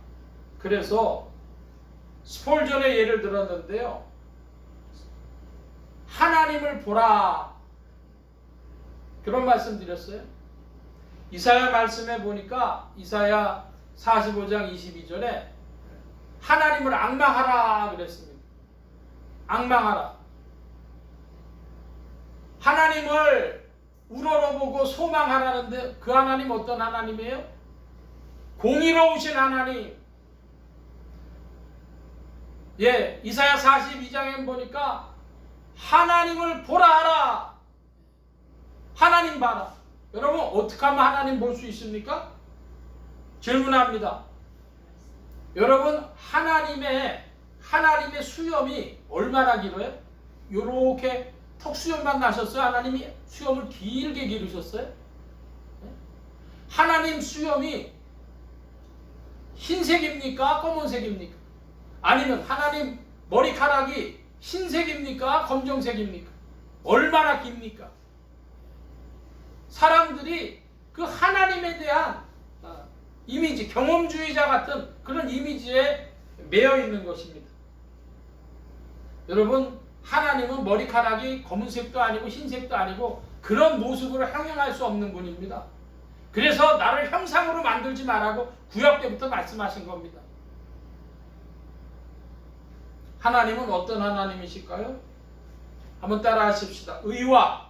S1: 그래서 스폴전의 예를 들었는데요. 하나님을 보라 그런 말씀 드렸어요. 이사야 말씀에 보니까 이사야 45장 22절에 하나님을 앙망하라 그랬습니다. 앙망하라. 하나님을 우러러보고 소망하라는데 그 하나님 어떤 하나님이에요? 공의로우신 하나님. 예, 이사야 42장에 보니까 하나님을 보라 하라. 하나님 봐라. 여러분 어떻게 하면 하나님 볼 수 있습니까? 질문합니다. 여러분 하나님의 수염이 얼마나 길어요? 요렇게 턱수염만 나셨어요? 하나님이 수염을 길게 기르셨어요? 하나님 수염이 흰색입니까? 검은색입니까? 아니면 하나님 머리카락이 흰색입니까? 검정색입니까? 얼마나 깁니까? 사람들이 그 하나님에 대한 이미지, 경험주의자 같은 그런 이미지에 매여 있는 것입니다. 여러분, 하나님은 머리카락이 검은색도 아니고 흰색도 아니고 그런 모습으로 형용할 수 없는 분입니다. 그래서 나를 형상으로 만들지 말라고 구약 때부터 말씀하신 겁니다. 하나님은 어떤 하나님이실까요? 한번 따라 하십시다. 의와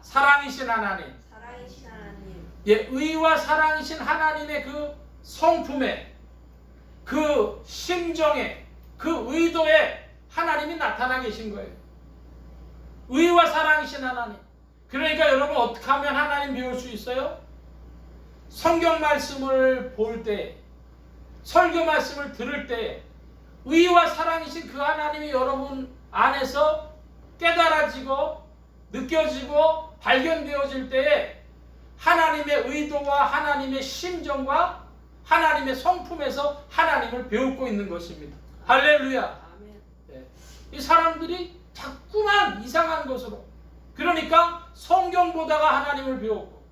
S1: 사랑이신 하나님.
S4: 살아계신 하나님,
S1: 예, 의와 사랑이신 하나님의 그 성품에, 그 심정에, 그 의도에 하나님이 나타나 계신 거예요. 의와 사랑이신 하나님. 그러니까 여러분 어떻게 하면 하나님 배울 수 있어요? 성경 말씀을 볼 때, 설교 말씀을 들을 때 의와 사랑이신 그 하나님이 여러분 안에서 깨달아지고 느껴지고 발견되어질 때에 하나님의 의도와 하나님의 심정과 하나님의 성품에서 하나님을 배우고 있는 것입니다. 할렐루야.
S4: 아멘.
S1: 네. 이 사람들이 자꾸만 이상한 것으로, 그러니까 성경 보다가 하나님을 배웠고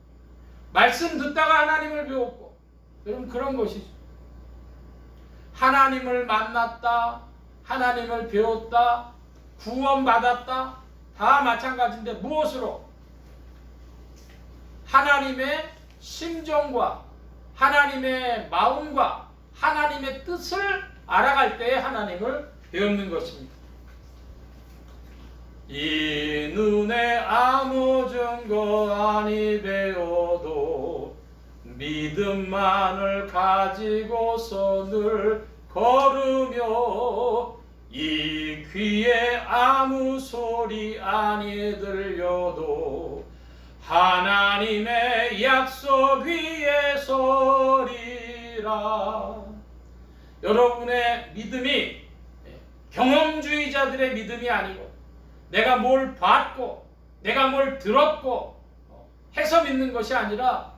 S1: 말씀 듣다가 하나님을 배웠고, 여러분 그런 것이죠. 하나님을 만났다, 하나님을 배웠다, 구원받았다, 다 마찬가지인데 무엇으로? 하나님의 심정과 하나님의 마음과 하나님의 뜻을 알아갈 때에 하나님을 배우는 것입니다. 이 눈에 아무 증거 아니 배워도 믿음만을 가지고서 늘 걸으며, 이 귀에 아무 소리 아니 들려도 하나님의 약속 위에 서리라. 여러분의 믿음이 경험주의자들의 믿음이 아니고 내가 뭘 봤고 내가 뭘 들었고 해서 믿는 것이 아니라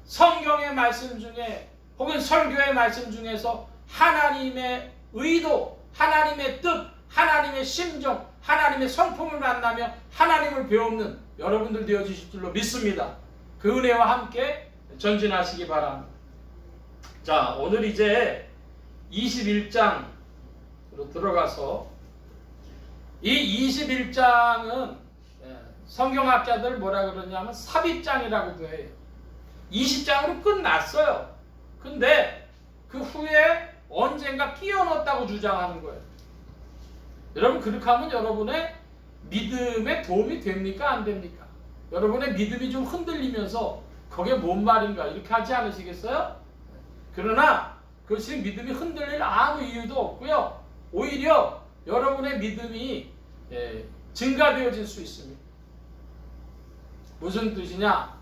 S1: 성경의 말씀 중에 혹은 설교의 말씀 중에서 하나님의 의도, 하나님의 뜻, 하나님의 심정, 하나님의 성품을 만나며 하나님을 배우는 여러분들 되어주실 줄로 믿습니다. 그 은혜와 함께 전진하시기 바랍니다. 자, 오늘 이제 21장으로 들어가서 이 21장은 성경학자들 뭐라 그러냐면 삽입장이라고도 해요. 20장으로 끝났어요. 근데 그 후에 언젠가 끼워 넣었다고 주장하는 거예요. 여러분 그렇게 하면 여러분의 믿음에 도움이 됩니까? 안 됩니까? 여러분의 믿음이 좀 흔들리면서 그게 뭔 말인가 이렇게 하지 않으시겠어요? 그러나 그것이 믿음이 흔들릴 아무 이유도 없고요. 오히려 여러분의 믿음이 증가되어질 수 있습니다. 무슨 뜻이냐?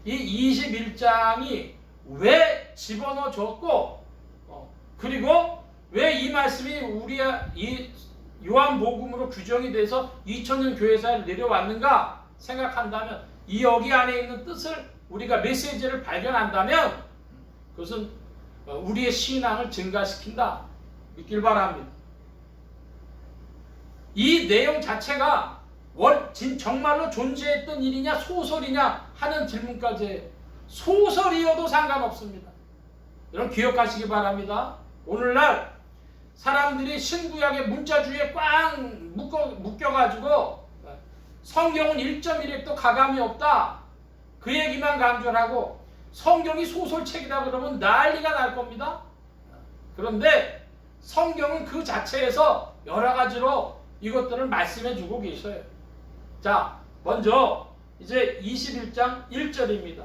S1: 이 21장이 왜 집어넣어졌고 그리고 왜 이 말씀이 우리의 이 요한복음으로 규정이 돼서 2000년 교회사에 내려왔는가 생각한다면, 이 여기 안에 있는 뜻을 우리가 메시지를 발견한다면 그것은 우리의 신앙을 증가시킨다 믿길 바랍니다. 이 내용 자체가 정말로 존재했던 일이냐 소설이냐 하는 질문까지 소설이어도 상관없습니다. 여러분 기억하시기 바랍니다. 오늘날 사람들이 신구약의 문자주의에 꽉 묶여가지고 성경은 1.1핵도 가감이 없다 그 얘기만 강조하고 성경이 소설책이다 그러면 난리가 날 겁니다. 그런데 성경은 그 자체에서 여러 가지로 이것들을 말씀해 주고 계셔요. 자, 먼저 이제 21장 1절입니다.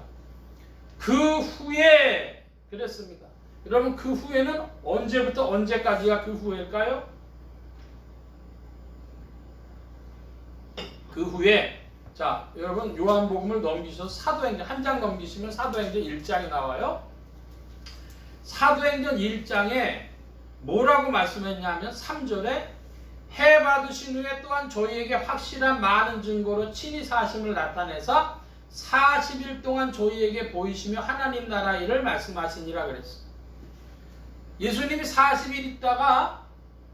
S1: 그 후에 그랬습니다. 여러분 그 후에는 언제부터 언제까지가 그 후일까요? 그 후에, 자 여러분 요한복음을 넘기셔서 사도행전 한 장 넘기시면 사도행전 1장이 나와요. 사도행전 1장에 뭐라고 말씀했냐면 3절에 해 받으신 후에 또한 저희에게 확실한 많은 증거로 친히 사심을 나타내사 40일 동안 저희에게 보이시며 하나님 나라 일을 말씀하시니라 그랬어요. 예수님이 40일 있다가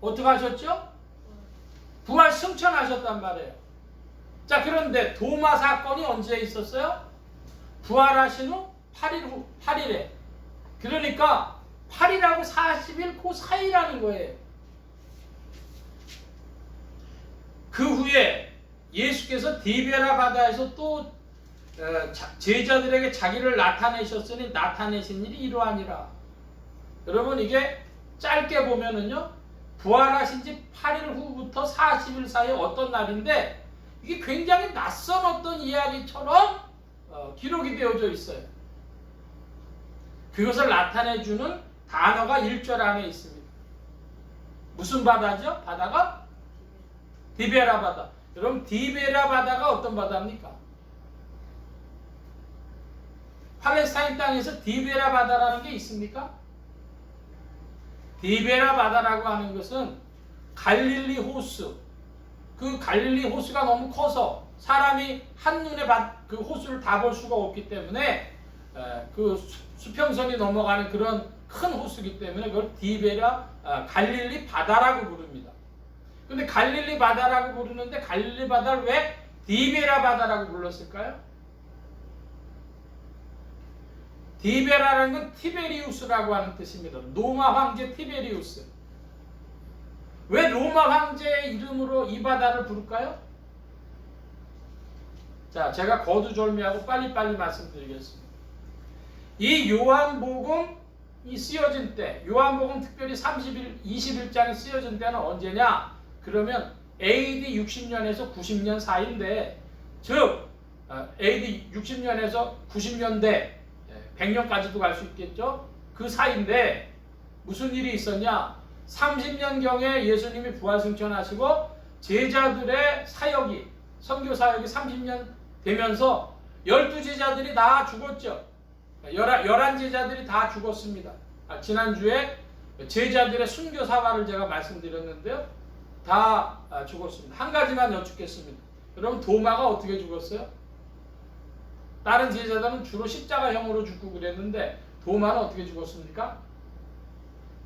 S1: 어떻게 하셨죠? 부활 승천하셨단 말이에요. 자, 그런데 도마 사건이 언제 있었어요? 부활하신 후 8일에. 그러니까 8일하고 40일 그 사이라는 거예요. 그 후에 예수께서 디베라 바다에서 또 제자들에게 자기를 나타내셨으니 나타내신 일이 이러하니라. 여러분 이게 짧게 보면은요 부활하신 지 8일 후부터 40일 사이에 어떤 날인데 이게 굉장히 낯선 어떤 이야기처럼 기록이 되어져 있어요. 그것을 나타내주는 단어가 1절 안에 있습니다. 무슨 바다죠? 바다가 디베라 바다. 여러분 디베라 바다가 어떤 바다입니까? 팔레스타인 땅에서 디베라 바다라는 게 있습니까? 디베라 바다라고 하는 것은 갈릴리 호수. 그 갈릴리 호수가 너무 커서 사람이 한눈에 그 호수를 다 볼 수가 없기 때문에 그 수평선이 넘어가는 그런 큰 호수이기 때문에 그걸 갈릴리 바다라고 부릅니다. 근데 갈릴리 바다라고 부르는데 갈릴리 바다를 왜 디베라 바다라고 불렀을까요? 디베라라는 건 티베리우스라고 하는 뜻입니다. 로마 황제 티베리우스. 왜 로마 황제의 이름으로 이 바다를 부를까요? 자, 제가 거두절미하고 빨리빨리 말씀드리겠습니다. 이 요한복음이 쓰여진 때, 요한복음 특별히 21장이 쓰여진 때는 언제냐? 그러면 AD 60년에서 90년 사이인데, 즉 AD 60년에서 90년대 100년까지도 갈 수 있겠죠? 그 사이인데 무슨 일이 있었냐? 30년경에 예수님이 부활승천하시고 제자들의 사역이, 선교 사역이 30년 되면서 12제자들이 다 죽었죠. 11제자들이 다 죽었습니다. 지난주에 제자들의 순교 사화를 제가 말씀드렸는데요. 다 죽었습니다. 한 가지만 여쭙겠습니다. 여러분 도마가 어떻게 죽었어요? 다른 제자들은 주로 십자가형으로 죽고 그랬는데 도마는 어떻게 죽었습니까?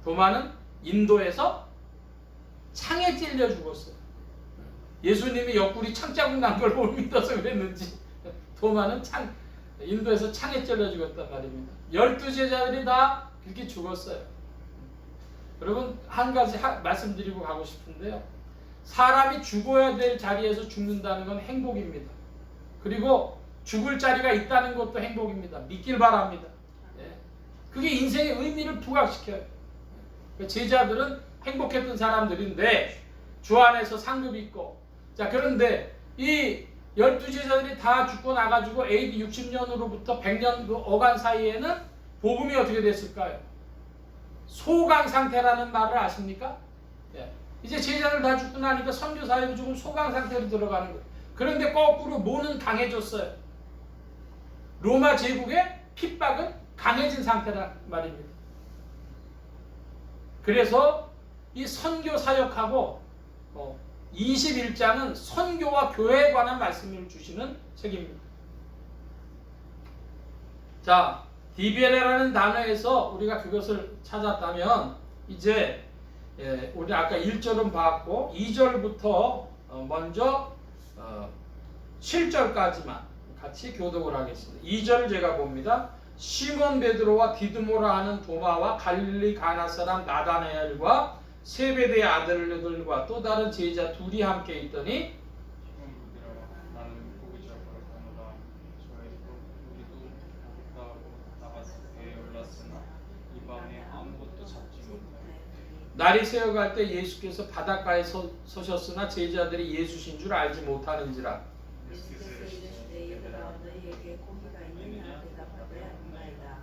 S1: 도마는 인도에서 창에 찔려 죽었어요. 예수님이 옆구리 창자국 난 걸 못 믿어서 그랬는지 도마는 인도에서 창에 찔려 죽었단 말입니다. 12제자들이 다 그렇게 죽었어요. 여러분 한 가지 말씀드리고 가고 싶은데요. 사람이 죽어야 될 자리에서 죽는다는 건 행복입니다. 그리고 죽을 자리가 있다는 것도 행복입니다. 믿길 바랍니다. 그게 인생의 의미를 부각시켜요. 제자들은 행복했던 사람들인데 주 안에서 상급이 있고, 자 그런데 이 12제자들이 다 죽고 나가지고 AD 60년으로부터 100년 어간 사이에는 복음이 어떻게 됐을까요? 소강 상태라는 말을 아십니까? 이제 제자들 다 죽고 나니까 선교 사역이 조금 소강 상태로 들어가는 거예요. 그런데 거꾸로 뭐는 강해졌어요. 로마 제국의 핍박은 강해진 상태란 말입니다. 그래서 이 선교 사역하고 21장은 선교와 교회에 관한 말씀을 주시는 책입니다. 자, 디베레라는 단어에서 우리가 그것을 찾았다면 이제 우리 아까 1절은 봤고 2절부터 먼저 7절까지만 같이 교독을 하겠습니다. 2절을 제가 봅니다. 시몬 베드로와 디드모라 하는 도마와 갈릴리 가나 사람 나다나엘과 세베대의 아들들과 또 다른 제자 둘이 함께 있더니
S2: 나는 고기 잡으러 가노라. 우리도 나가서 배에 올랐으나 이 밤에 아무것도 잡지 못하여
S1: 날이 새어갈 때 예수께서 바닷가에 서셨으나 제자들이 예수신 줄 알지 못하는지라.
S4: 예수께서 이르시되 얘들아 너희에게 고기가 있느냐 대답하되 없나이다.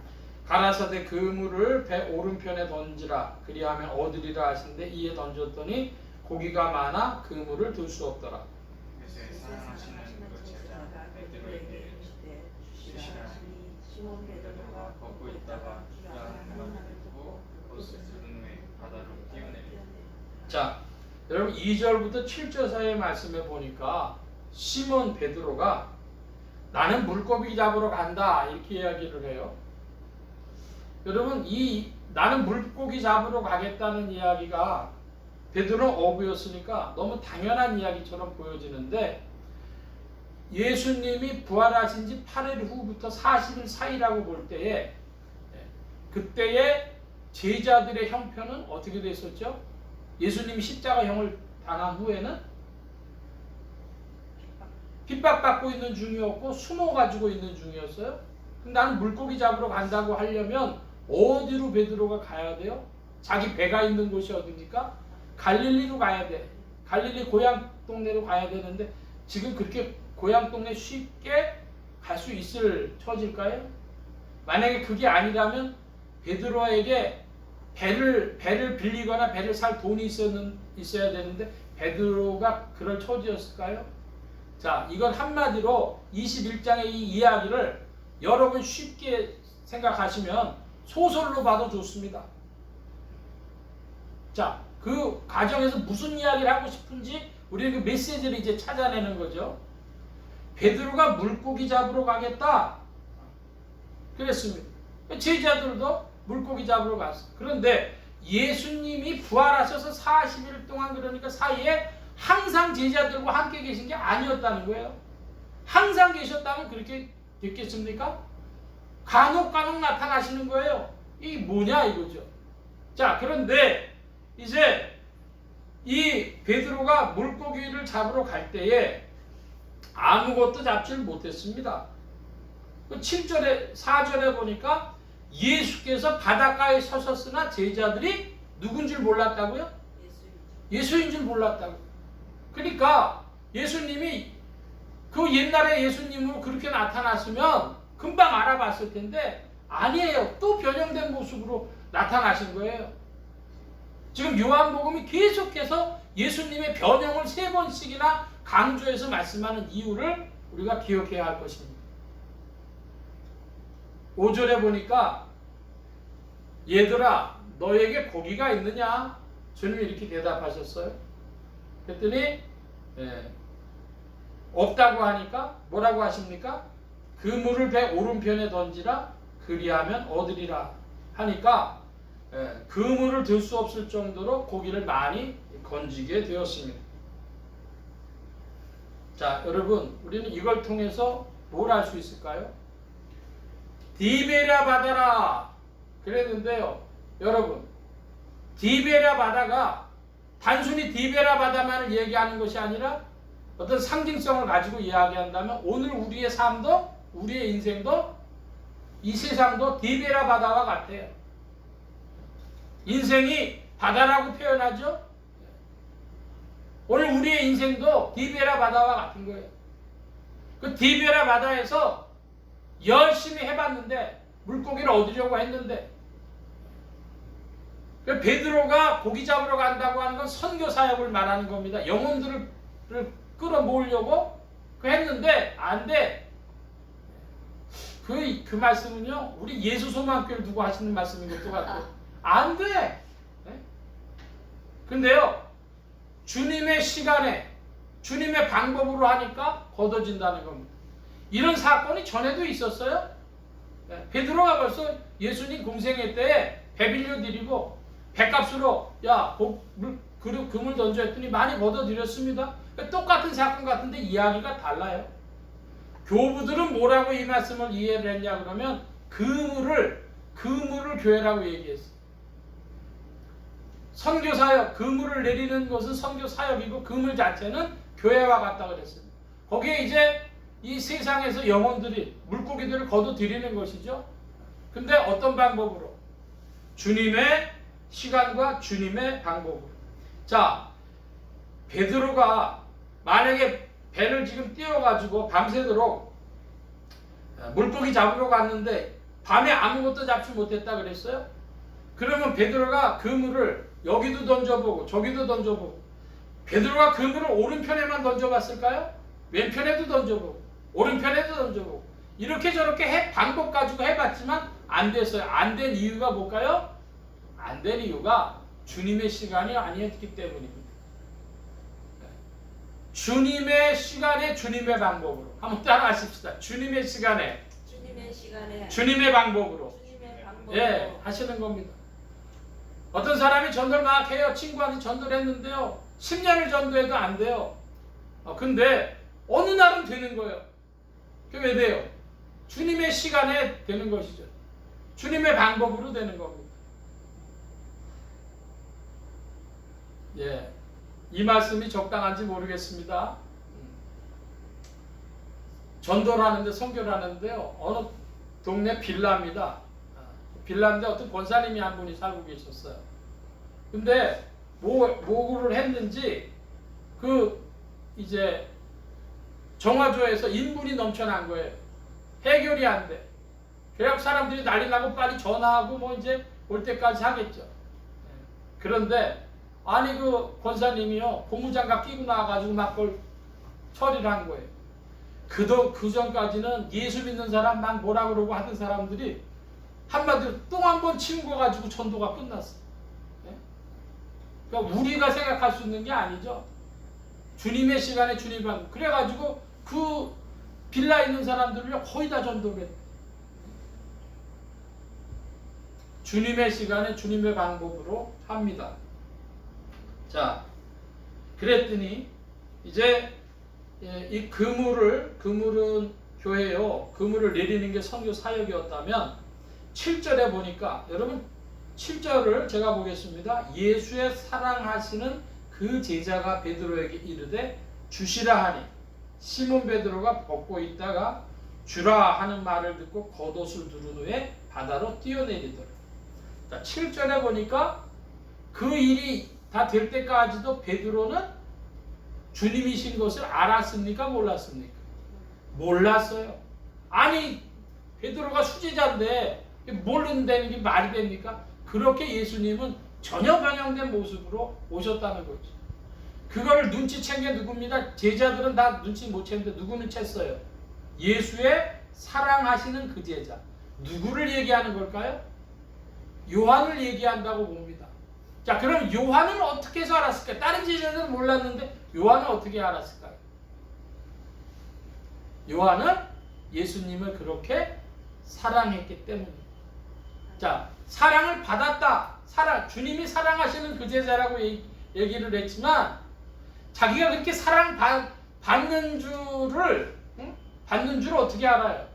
S1: 가라사대 그물을 배 오른편에 던지라. 그리하면 얻으리라 하신데 이에 던졌더니 고기가 많아 그물을 들 수 없더라.
S2: 그새 사랑하시는 그 제자가 베드로에게
S4: 이르시되
S2: 주시라.
S4: 시몬 베드로가
S2: 걷고 있다가 주라 하는 말을 듣고 옷을 들은 후에 바다로 뛰어내리고.
S1: 자, 여러분 2절부터 7절 사이의 말씀에 보니까 시몬 베드로가 나는 물고기 잡으러 간다 이렇게 이야기를 해요. 여러분 이 나는 물고기 잡으러 가겠다는 이야기가 베드로 어부였으니까 너무 당연한 이야기처럼 보여지는데 예수님이 부활하신 지 8일 후부터 40일 사이라고 볼 때에 그때의 제자들의 형편은 어떻게 됐었죠? 예수님이 십자가형을 당한 후에는 핍박받고 있는 중이었고 숨어가지고 있는 중이었어요. 그럼 나는 물고기 잡으러 간다고 하려면 어디로 베드로가 가야 돼요? 자기 배가 있는 곳이 어디입니까? 갈릴리로 가야 돼. 갈릴리 고향 동네로 가야 되는데 지금 그렇게 고향 동네 쉽게 갈 수 있을 처질까요? 만약에 그게 아니라면 베드로에게 배를 빌리거나 배를 살 돈이 있어야 되는데 베드로가 그럴 처지였을까요? 자, 이건 한마디로 21장의 이 이야기를 여러분 쉽게 생각하시면 소설로 봐도 좋습니다. 자, 그 과정에서 무슨 이야기를 하고 싶은지 우리는 그 메시지를 이제 찾아내는 거죠. 베드로가 물고기 잡으러 가겠다 그랬습니다. 제자들도 물고기 잡으러 갔어. 그런데 예수님이 부활하셔서 40일 동안 그러니까 사이에 항상 제자들과 함께 계신 게 아니었다는 거예요. 항상 계셨다면 그렇게 됐겠습니까? 간혹 나타나시는 거예요. 이게 뭐냐 이거죠. 자, 그런데 이제 이 베드로가 물고기를 잡으러 갈 때에 아무것도 잡지를 못했습니다. 7절에 4절에 보니까 예수께서 바닷가에 서셨으나 제자들이 누군 줄 몰랐다고요? 예수인 줄 몰랐다고. 그러니까 예수님이 그 옛날에 예수님으로 그렇게 나타났으면 금방 알아봤을 텐데 아니에요. 또 변형된 모습으로 나타나신 거예요. 지금 요한복음이 계속해서 예수님의 변형을 3번씩이나 강조해서 말씀하는 이유를 우리가 기억해야 할 것입니다. 5절에 보니까 얘들아 너에게 고기가 있느냐? 주님이 이렇게 대답하셨어요. 그랬더니 없다고 하니까 뭐라고 하십니까? 그물을 배 오른편에 던지라 그리하면 얻으리라 하니까 그물을 들 수 없을 정도로 고기를 많이 건지게 되었습니다. 자, 여러분 우리는 이걸 통해서 뭘 알 수 있을까요? 디베랴 바다라 그랬는데요. 여러분 디베랴 바다가 단순히 디베랴 바다만을 얘기하는 것이 아니라 어떤 상징성을 가지고 이야기한다면 오늘 우리의 삶도 우리의 인생도 이 세상도 디베랴 바다와 같아요. 인생이 바다라고 표현하죠. 오늘 우리의 인생도 디베랴 바다와 같은 거예요. 그 디베랴 바다에서 열심히 해봤는데 물고기를 얻으려고 했는데 베드로가 고기 잡으러 간다고 하는 건 선교 사역을 말하는 겁니다. 영혼들을 끌어모으려고 했는데 안 돼. 그 말씀은요 우리 예수 소망교를 두고 하시는 말씀인 것도 같고 안 돼. 근데요 주님의 시간에 주님의 방법으로 하니까 걷어진다는 겁니다. 이런 사건이 전에도 있었어요. 베드로가 벌써 예수님 공생애 때에 배 빌려드리고 배값으로 그물 던져 했더니 많이 걷어들였습니다. 똑같은 사건 같은데 이야기가 달라요. 교부들은 뭐라고 이 말씀을 이해를 했냐 그러면 그물을 교회라고 얘기했어요. 선교사역, 그물을 내리는 것은 선교사역이고 그물 자체는 교회와 같다 그랬어요. 거기에 이제 이 세상에서 영혼들이 물고기들을 거둬들이는 것이죠. 근데 어떤 방법으로? 주님의 시간과 주님의 방법으로. 자, 베드로가 만약에 배를 지금 띄워가지고 밤새도록 물고기 잡으러 갔는데 밤에 아무것도 잡지 못했다 그랬어요? 그러면 베드로가 그물을 여기도 던져보고 저기도 던져보고 베드로가 그물을 오른편에만 던져봤을까요? 왼편에도 던져보고 오른편에도 던져보고 이렇게 저렇게 방법 가지고 해봤지만 안 됐어요. 안 된 이유가 뭘까요? 안 된 이유가 주님의 시간이 아니었기 때문입니다. 주님의 시간에 주님의 방법으로 한번 따라하십시다. 주님의 시간에 주님의 방법으로 하시는 겁니다. 어떤 사람이 전도를 막 해요. 친구한테 전도를 했는데요 10년을 전도해도 안 돼요. 근데 어느 날은 되는 거예요. 그게 왜 돼요? 주님의 시간에 되는 것이죠. 주님의 방법으로 되는 겁니다. 이 말씀이 적당한지 모르겠습니다. 전도를 하는데 선교를 하는데요 어느 동네 빌라입니다. 빌라인데 어떤 권사님이 한 분이 살고 계셨어요. 근데 뭐를 했는지 이제 정화조에서 인물이 넘쳐난 거예요. 해결이 안 돼. 그래갖고 사람들이 난리 나고 빨리 전화하고 뭐 이제 올 때까지 하겠죠. 그런데 아니 그 권사님이요 고무장갑 끼고 나와가지고 막 그걸 처리를 한 거예요. 그 전까지는 예수 믿는 사람 막 뭐라 그러고 하던 사람들이 한마디로 똥 한 번 치운 거 가지고 전도가 끝났어. 그러니까 우리가 생각할 수 있는 게 아니죠. 주님의 시간에 주님 방 그래가지고 그 빌라 있는 사람들을 거의 다 전도를 했다. 주님의 시간에 주님의 방법으로 합니다. 자, 그랬더니 이제 이 그물은 교회요. 그물을 내리는 게 선교 사역이었다면 7절에 보니까 여러분 7절을 제가 보겠습니다. 예수의 사랑하시는 그 제자가 베드로에게 이르되 주시라 하니 시몬 베드로가 벗고 있다가 주라 하는 말을 듣고 겉옷을 두른 후에 바다로 뛰어내리더라. 자, 7절에 보니까 그 일이 다 될 때까지도 베드로는 주님이신 것을 알았습니까? 몰랐습니까? 몰랐어요. 아니 베드로가 수제자인데 모른다는 게 말이 됩니까? 그렇게 예수님은 전혀 변형된 모습으로 오셨다는 거죠. 그거를 눈치챈 게 누굽니다? 제자들은 다 눈치 못 챘는데 누구는 챘어요? 예수의 사랑하시는 그 제자. 누구를 얘기하는 걸까요? 요한을 얘기한다고 봅니다. 자, 그럼 요한은 어떻게 해서 알았을까요? 다른 제자들은 몰랐는데 요한은 어떻게 알았을까요? 요한은 예수님을 그렇게 사랑했기 때문입니다. 자, 사랑을 받았다. 주님이 사랑하시는 그 제자라고 얘기를 했지만 자기가 그렇게 받는 줄을 어떻게 알아요?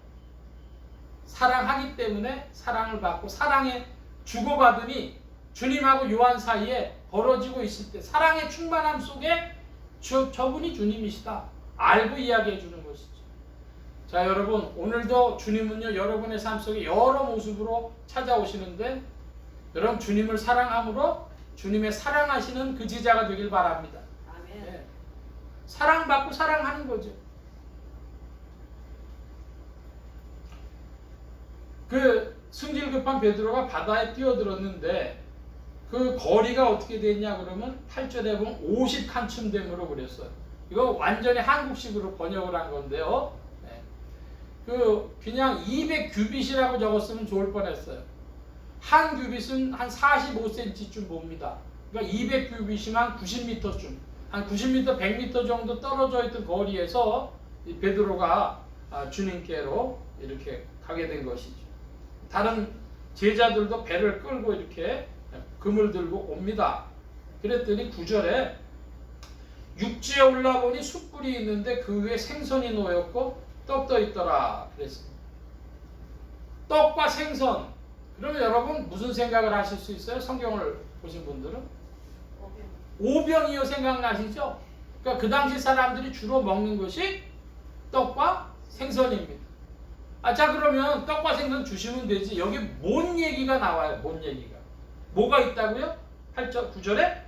S1: 사랑하기 때문에 사랑을 받고 사랑에 주고받으니 주님하고 요한 사이에 벌어지고 있을 때 사랑의 충만함 속에 저분이 주님이시다. 알고 이야기해 주는 것이죠. 자, 여러분 오늘도 주님은요 여러분의 삶 속에 여러 모습으로 찾아오시는데 여러분 주님을 사랑함으로 주님의 사랑하시는 그 제자가 되길 바랍니다.
S4: 아멘.
S1: 네. 사랑받고 사랑하는 거죠. 그 승질 급한 베드로가 바다에 뛰어들었는데 그 거리가 어떻게 됐냐 그러면 8절에 보면 50칸쯤 됨으로 그랬어요. 이거 완전히 한국식으로 번역을 한 건데요. 네. 그냥 200규빗이라고 적었으면 좋을 뻔했어요. 한 규빗은 한 45cm쯤 봅니다. 그러니까 200규빗이면 90m쯤, 한 90m, 100m 정도 떨어져 있던 거리에서 이 베드로가 주님께로 이렇게 가게 된 것이죠. 다른 제자들도 배를 끌고 이렇게 그물 들고 옵니다. 그랬더니 9절에 육지에 올라보니 숯불이 있는데 그 위에 생선이 놓였고 떡도 있더라 그랬습니다. 떡과 생선. 그러면 여러분 무슨 생각을 하실 수 있어요? 성경을 보신 분들은? 오병이어 생각나시죠? 그러니까 그 당시 사람들이 주로 먹는 것이 떡과 생선입니다. 자, 그러면 떡과 생선 주시면 되지. 여기 뭔 얘기가 나와요? 뭔 얘기가? 뭐가 있다고요? 8절, 9절에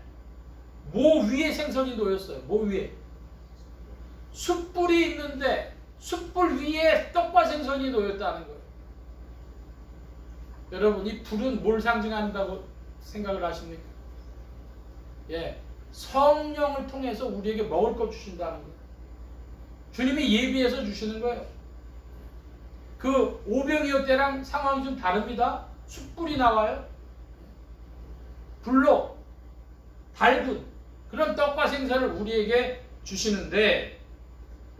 S1: 모 위에 생선이 놓였어요. 모 위에. 숯불이 있는데 숯불 위에 떡과 생선이 놓였다는 거예요. 여러분, 이 불은 뭘 상징한다고 생각을 하십니까? 예, 성령을 통해서 우리에게 먹을 것 주신다는 거예요. 주님이 예비해서 주시는 거예요. 그 오병이어 때랑 상황이 좀 다릅니다. 숯불이 나와요. 불로 달군 그런 떡과 생선을 우리에게 주시는데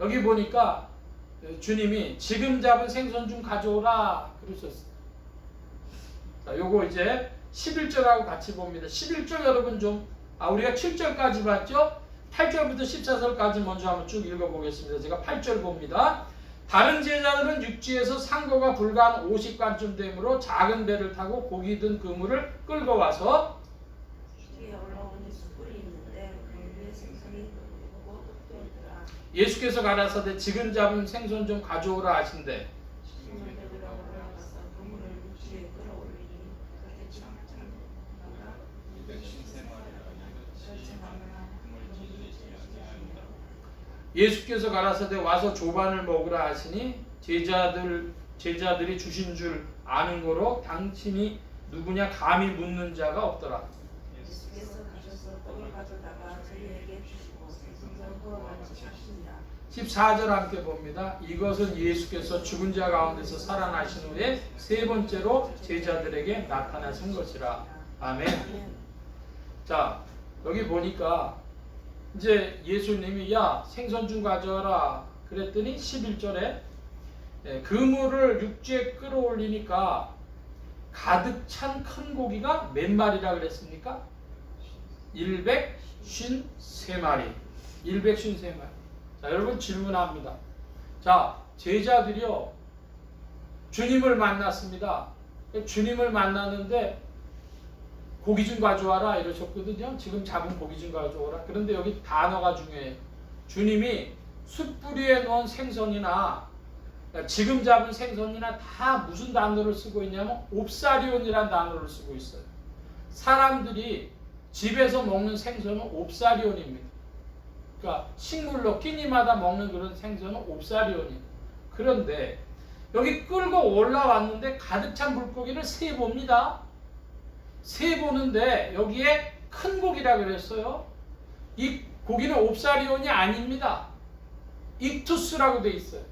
S1: 여기 보니까 주님이 지금 잡은 생선 좀 가져오라 그러셨어요. 자, 요거 이제 11절하고 같이 봅니다. 11절 여러분 좀 우리가 7절까지 봤죠? 8절부터 14절까지 먼저 한번 쭉 읽어보겠습니다. 제가 8절 봅니다. 다른 제자들은 육지에서 상거가 불과 한 50간쯤 되므로 작은 배를 타고 고기 든 그물을 끌고 와서
S4: 위에 올라오니 숯불이 있는데 그 위에 생선이 놓고 떡도 있더라.
S1: 예수께서 가라사대 지금 잡은 생선 좀 가져오라 하신대.
S4: 시몬 베드로가 올라가서 그물을 육지에 끌어올리니 그때 장자가
S2: 213마리가
S1: 예수께서 가라사대 와서 조반을 먹으라 하시니 제자들이 주신 줄 아는 거로 당신이 누구냐 감히 묻는 자가 없더라.
S4: 예수께서 가셔서 떡을 가져다가 저희에게 주시고 생선을 구워가지고 하십니다.
S1: 14절 함께 봅니다. 이것은 예수께서 죽은 자 가운데서 살아나신 후에 세 번째로 제자들에게 나타나신 것이라. 아멘. 자, 여기 보니까 이제 예수님이 야 생선 좀 가져와라 그랬더니 11절에 그물을 육지에 끌어올리니까 가득 찬 큰 고기가 몇 마리라 그랬습니까? 153마리. 153마리. 자, 여러분 질문합니다. 자, 제자들이요 주님을 만났습니다. 주님을 만났는데 고기 좀 가져와라 이러셨거든요. 지금 잡은 고기 좀 가져오라. 그런데 여기 단어가 중요해요. 주님이 숯불위에 놓은 생선이나 지금 잡은 생선이나 다 무슨 단어를 쓰고 있냐면 옵사리온이라는 단어를 쓰고 있어요. 사람들이 집에서 먹는 생선은 옵사리온입니다. 그러니까 식물로 끼니마다 먹는 그런 생선은 옵사리온이에요. 그런데 여기 끌고 올라왔는데 가득 찬 물고기를 세 봅니다. 세 보는데 여기에 큰 고기라 그랬어요. 이 고기는 옵사리온이 아닙니다. 익투스라고 돼 있어요.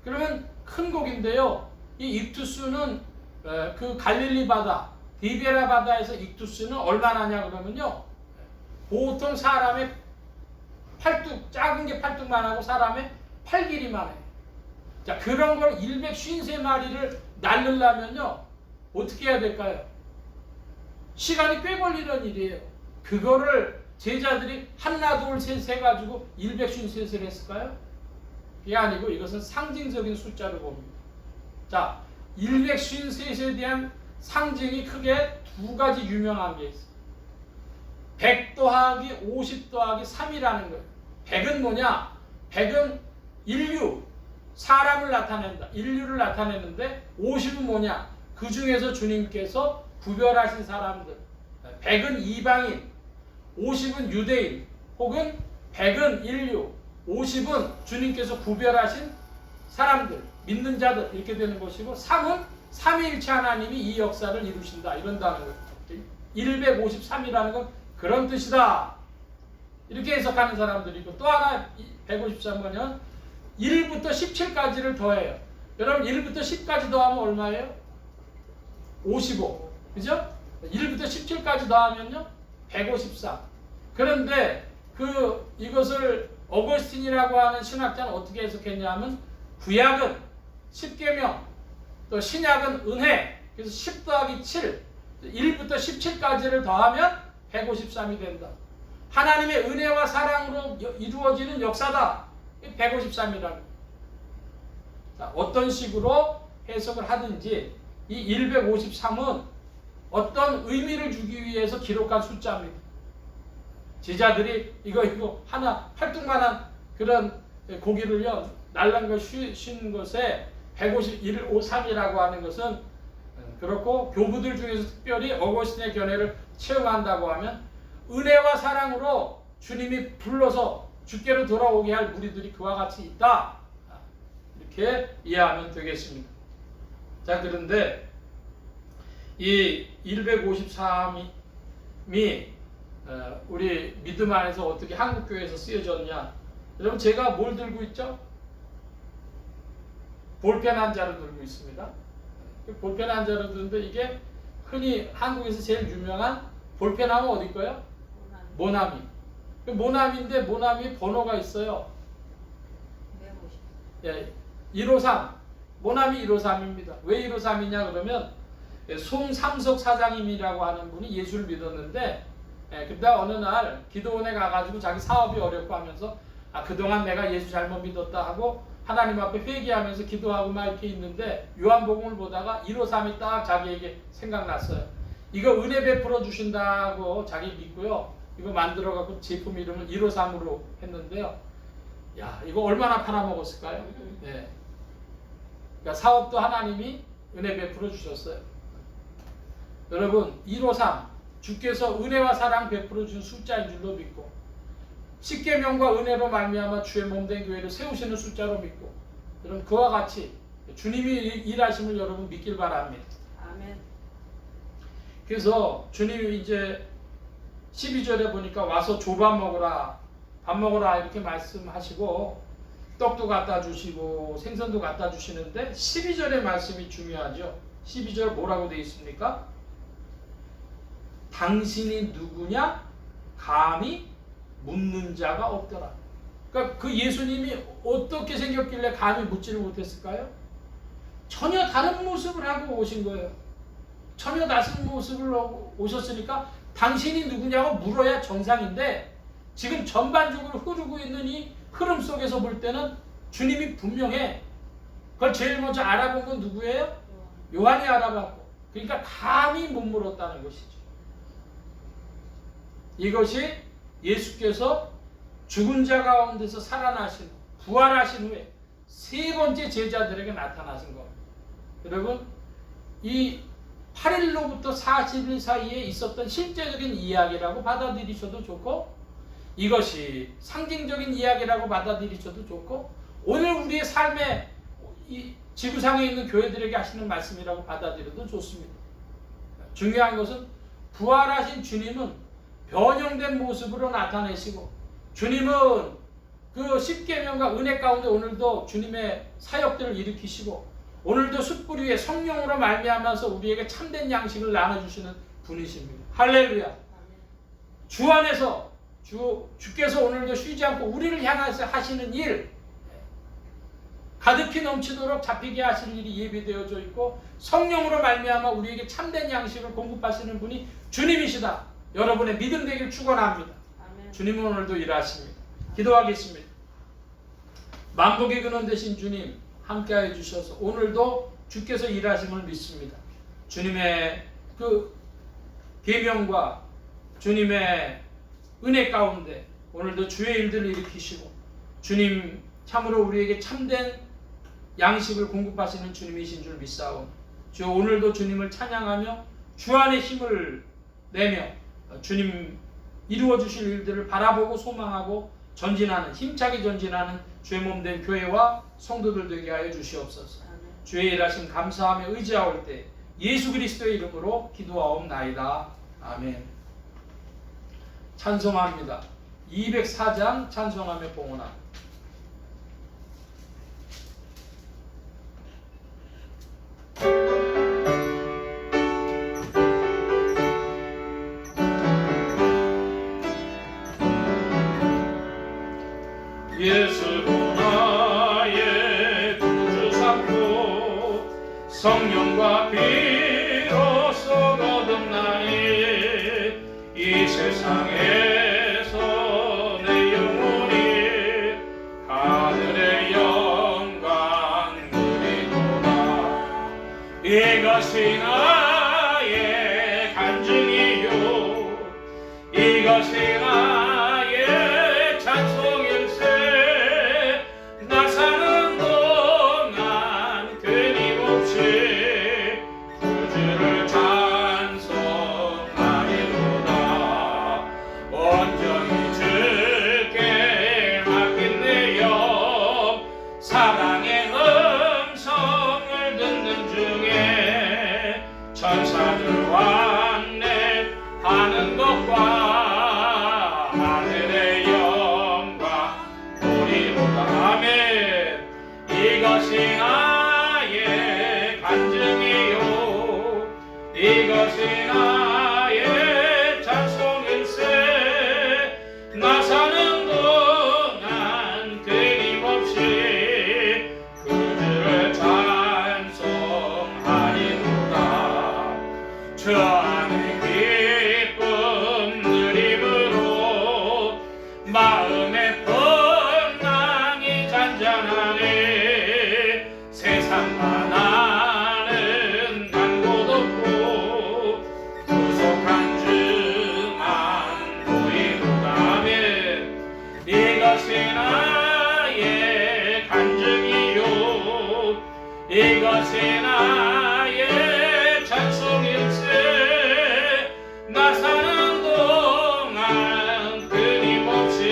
S1: 그러면 큰 고기인데요. 이 익투스는 그 갈릴리 바다, 디베라 바다에서 익투스는 얼마나냐 그러면요. 보통 사람의 팔뚝, 작은 게 팔뚝만 하고 사람의 팔 길이만 해요. 자, 그런 걸 153마리를 날르려면요. 어떻게 해야 될까요? 시간이 꽤 걸리는 일이에요. 그거를 제자들이 하나 둘 셋 해가지고 153을 했을까요? 그게 아니고 이것은 상징적인 숫자로 봅니다. 자, 153에 대한 상징이 크게 두 가지 유명한 게 있어요. 100 더하기 50 더하기 3이라는 거예요. 100은 뭐냐? 100은 인류, 사람을 나타낸다. 인류를 나타내는데 50은 뭐냐? 그 중에서 주님께서 구별하신 사람들. 100은 이방인, 50은 유대인, 혹은 100은 인류, 50은 주님께서 구별하신 사람들, 믿는 자들 이렇게 되는 것이고 3은 삼위일체 하나님이 이 역사를 이루신다 이런다는 거예요. 153이라는 건 그런 뜻이다. 이렇게 해석하는 사람들이 있고 또 하나 153번은 1부터 17까지를 더해요. 여러분 1부터 10까지 더하면 얼마예요? 55. 그죠? 1부터 17까지 더하면요 154. 그런데 이것을 어거스틴이라고 하는 신학자는 어떻게 해석했냐면 구약은 10계명 또 신약은 은혜 그래서 10 더하기 7 1부터 17까지를 더하면 153이 된다. 하나님의 은혜와 사랑으로 이루어지는 역사다. 153이라는 자, 어떤 식으로 해석을 하든지 이 153은 어떤 의미를 주기 위해서 기록한 숫자입니다. 제자들이 이거 하나 팔뚝만한 그런 고기를요 날란 쉰 것에 153이라고 하는 것은 그렇고 교부들 중에서 특별히 어거스틴의 견해를 체험한다고 하면 은혜와 사랑으로 주님이 불러서 주께로 돌아오게 할 무리들이 그와 같이 있다. 이렇게 이해하면 되겠습니다. 자, 그런데 이 153이 우리 믿음 안에서 어떻게 한국교회에서 쓰여졌냐? 여러분 제가 뭘 들고 있죠? 볼펜 한 자를 들고 있습니다. 볼펜 한 자를 드는데 이게 흔히 한국에서 제일 유명한 볼펜 하면 어디 거예요? 모나미. 모나미인데 모나미 번호가 있어요. 150. 예, 153. 모나미 153입니다. 왜 153이냐 그러면 송삼석 사장님이라고 하는 분이 예수를 믿었는데 그러다 어느 날 기도원에 가가지고 자기 사업이 어렵고 하면서 그동안 내가 예수 잘못 믿었다 하고 하나님 앞에 회개하면서 기도하고 막 이렇게 있는데 요한복음을 보다가 153이 딱 자기에게 생각났어요. 이거 은혜 베풀어 주신다고 자기 믿고요. 이거 만들어 갖고 제품 이름을 153으로 했는데요. 야, 이거 얼마나 팔아먹었을까요? 네. 그러니까 사업도 하나님이 은혜 베풀어 주셨어요. 여러분 153 주께서 은혜와 사랑 베풀어 준 숫자인 줄로 믿고 십계명과 은혜로 말미암아 주의 몸된 교회를 세우시는 숫자로 믿고, 여러분 그와 같이 주님이 일하심을 여러분 믿길 바랍니다.
S4: 아멘.
S1: 그래서 주님이 이제 12절에 보니까 와서 조밥 먹으라, 밥 먹으라 이렇게 말씀하시고 떡도 갖다 주시고 생선도 갖다 주시는데 12절의 말씀이 중요하죠. 12절 뭐라고 되어 있습니까? 당신이 누구냐 감히 묻는 자가 없더라. 그러니까 그 예수님이 어떻게 생겼길래 감히 묻지를 못했을까요? 전혀 다른 모습을 하고 오신 거예요. 전혀 다른 모습을 하고 오셨으니까 당신이 누구냐고 물어야 정상인데, 지금 전반적으로 흐르고 있는 이 흐름 속에서 볼 때는 주님이 분명해. 그걸 제일 먼저 알아본 건 누구예요? 요한이 알아봤고, 그러니까 감히 못 물었다는 것이죠. 이것이 예수께서 죽은 자 가운데서 살아나신, 부활하신 후에 세 번째 제자들에게 나타나신 겁니다. 여러분, 이 8일로부터 40일 사이에 있었던 실제적인 이야기라고 받아들이셔도 좋고, 이것이 상징적인 이야기라고 받아들이셔도 좋고, 오늘 우리의 삶에 이 지구상에 있는 교회들에게 하시는 말씀이라고 받아들여도 좋습니다. 중요한 것은 부활하신 주님은 변형된 모습으로 나타내시고, 주님은 그 십계명과 은혜 가운데 오늘도 주님의 사역들을 일으키시고, 오늘도 숯불 위에 성령으로 말미암아서 우리에게 참된 양식을 나눠주시는 분이십니다. 할렐루야. 주 안에서 주께서 오늘도 쉬지 않고 우리를 향해서 하시는 일, 가득히 넘치도록 잡히게 하실 일이 예비되어져 있고, 성령으로 말미암아 우리에게 참된 양식을 공급하시는 분이 주님이시다. 여러분의 믿음 되길 축원합니다. 주님은 오늘도 일하십니다. 기도하겠습니다. 만복의 근원 되신 주님, 함께해 주셔서 오늘도 주께서 일하심을 믿습니다. 주님의 그 계명과 주님의 은혜 가운데 오늘도 주의 일들을 일으키시고, 주님 참으로 우리에게 참된 양식을 공급하시는 주님이신 줄 믿사오니, 주 오늘도 주님을 찬양하며 주 안에 힘을 내며 주님 이루어 주실 일들을 바라보고 소망하고 전진하는, 힘차게 전진하는 주의 몸된 교회와 성도들 되게 하여 주시옵소서. 주의 일하심 감사하며 의지하올 때 예수 그리스도의 이름으로 기도하옵나이다. 아멘. 찬송합니다. 204장 찬송하며 봉헌합니다. 예수로 나의 구주 삼고 성령과 비로소 거듭나니, 이 세상에서 내 영혼이 하늘의 영광 누리도다. 이것이 나의 간증이요, 이것이 나의 찬송일세. 나 사는 동안 끊임없이 구주를 찬송하리로다. 온전히 주께 맡긴 내 영, 사랑의 음성을 듣는 중에 천사들 왕래하는 것과 하늘의 영광 보리로다. 아멘. 이것이 나의 간증이요, 이것이 나의 찬송일세. 나 사는 동안 끊임없이 그들을 찬송하리로다. 주 안에 기쁨 누림으로 마음의 풍랑이 잔잔하네. 세상만 아는 난 곳 없고 구속한 주만 보이로다. 아멘. 이것이 나의 간증이요, 이것이 나의 찬송일세. 나 사는 동안 끊임없이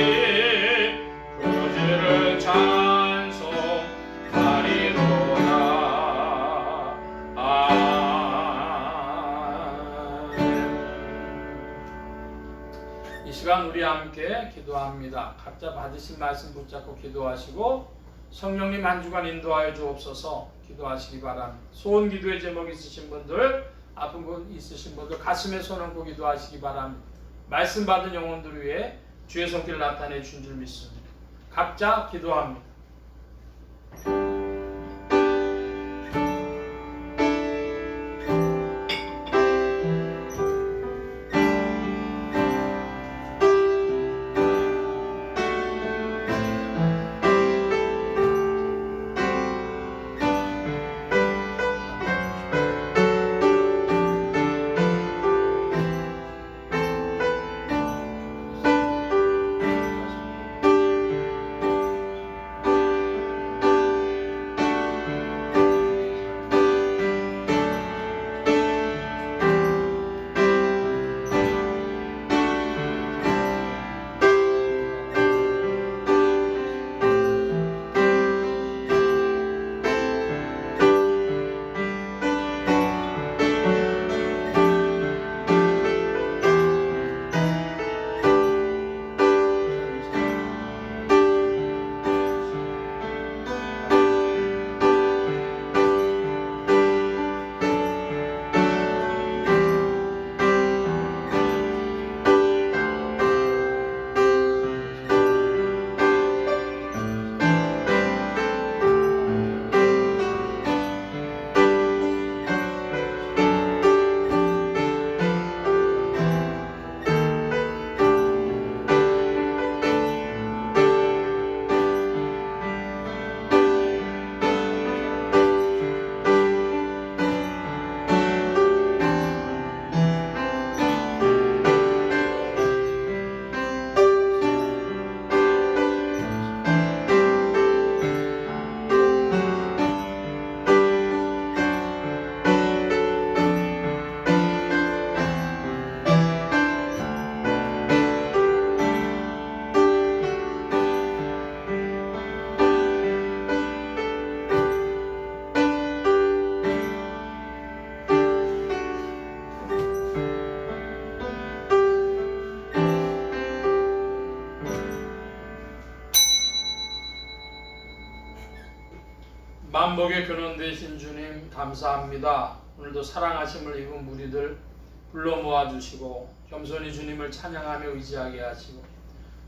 S1: 이 시간 우리 함께 기도합니다. 각자 받으신 말씀 붙잡고 기도하시고 성령님 한 주간 인도하여 주옵소서. 기도하시기 바랍니다. 소원 기도의 제목 있으신 분들, 아픈 분 있으신 분들 가슴에 손 얹고 기도하시기 바랍니다. 말씀 받은 영혼들 위해 주의 손길 나타내 준 줄 믿습니다. 각자 기도합니다. 만복의 근원 되신 주님 감사합니다. 오늘도 사랑하심을 입은 무리들 불러 모아주시고 겸손히 주님을 찬양하며 의지하게 하시고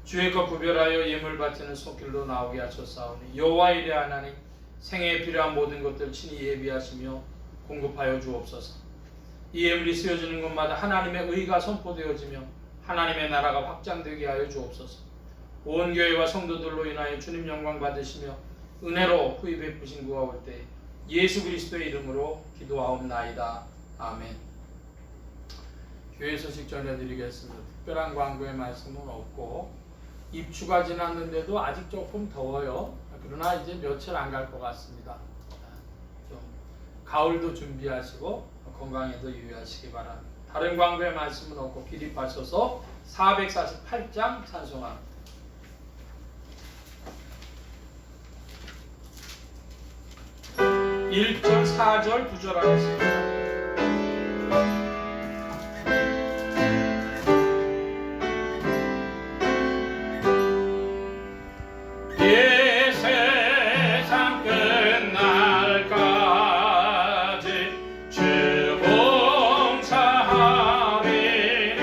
S1: 주의 것 구별하여 예물 바치는 손길로 나오게 하셨사오니 여호와 이레 하나님 생애에 필요한 모든 것들 친히 예비하시며 공급하여 주옵소서. 이 예물이 쓰여지는 곳마다 하나님의 의가 선포되어지며 하나님의 나라가 확장되게 하여 주옵소서. 온 교회와 성도들로 인하여 주님 영광 받으시며 은혜로 후히 베푸신 그가 올 때 예수 그리스도의 이름으로 기도하옵나이다. 아멘. 교회 소식 전해드리겠습니다. 특별한 광고의 말씀은 없고 입추가 지났는데도 아직 조금 더워요. 그러나 이제 며칠 안 갈 것 같습니다. 좀 가을도 준비하시고 건강에도 유의하시기 바랍니다. 다른 광고의 말씀은 없고 기립하셔서 448장 찬송합니다. 1절, 4절, 9절 하겠습니다. 이 세상 끝날까지 주 봉사하리니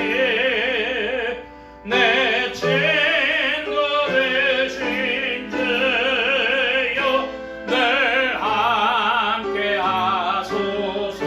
S1: 내 친구 되신 주여 늘 함께 하소서.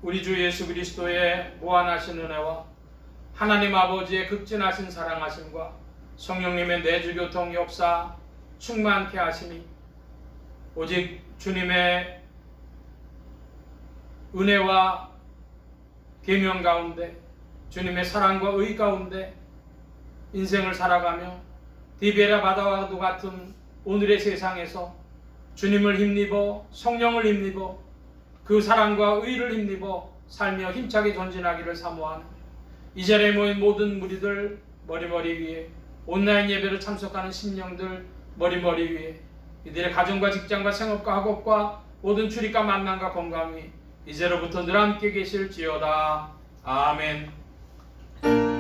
S1: 우리 주 예수 그리스도의 무한하신 은혜와 하나님 아버지의 극진하신 사랑하심과 성령님의 내주교통 역사 충만케 하심이 오직 주님의 은혜와 계명 가운데 주님의 사랑과 의 가운데 인생을 살아가며 디베라 바다와도 같은 오늘의 세상에서 주님을 힘입어 성령을 힘입어 그 사랑과 의를 힘입어 살며 힘차게 전진하기를 사모하는 이 자리에 모인 모든 무리들 머리머리 위에 온라인 예배를 참석하는 심령들 머리머리 위에 이들의 가정과 직장과 생업과 학업과 모든 출입과 만남과 건강이 이제로부터 늘 함께 계실지어다. 아멘.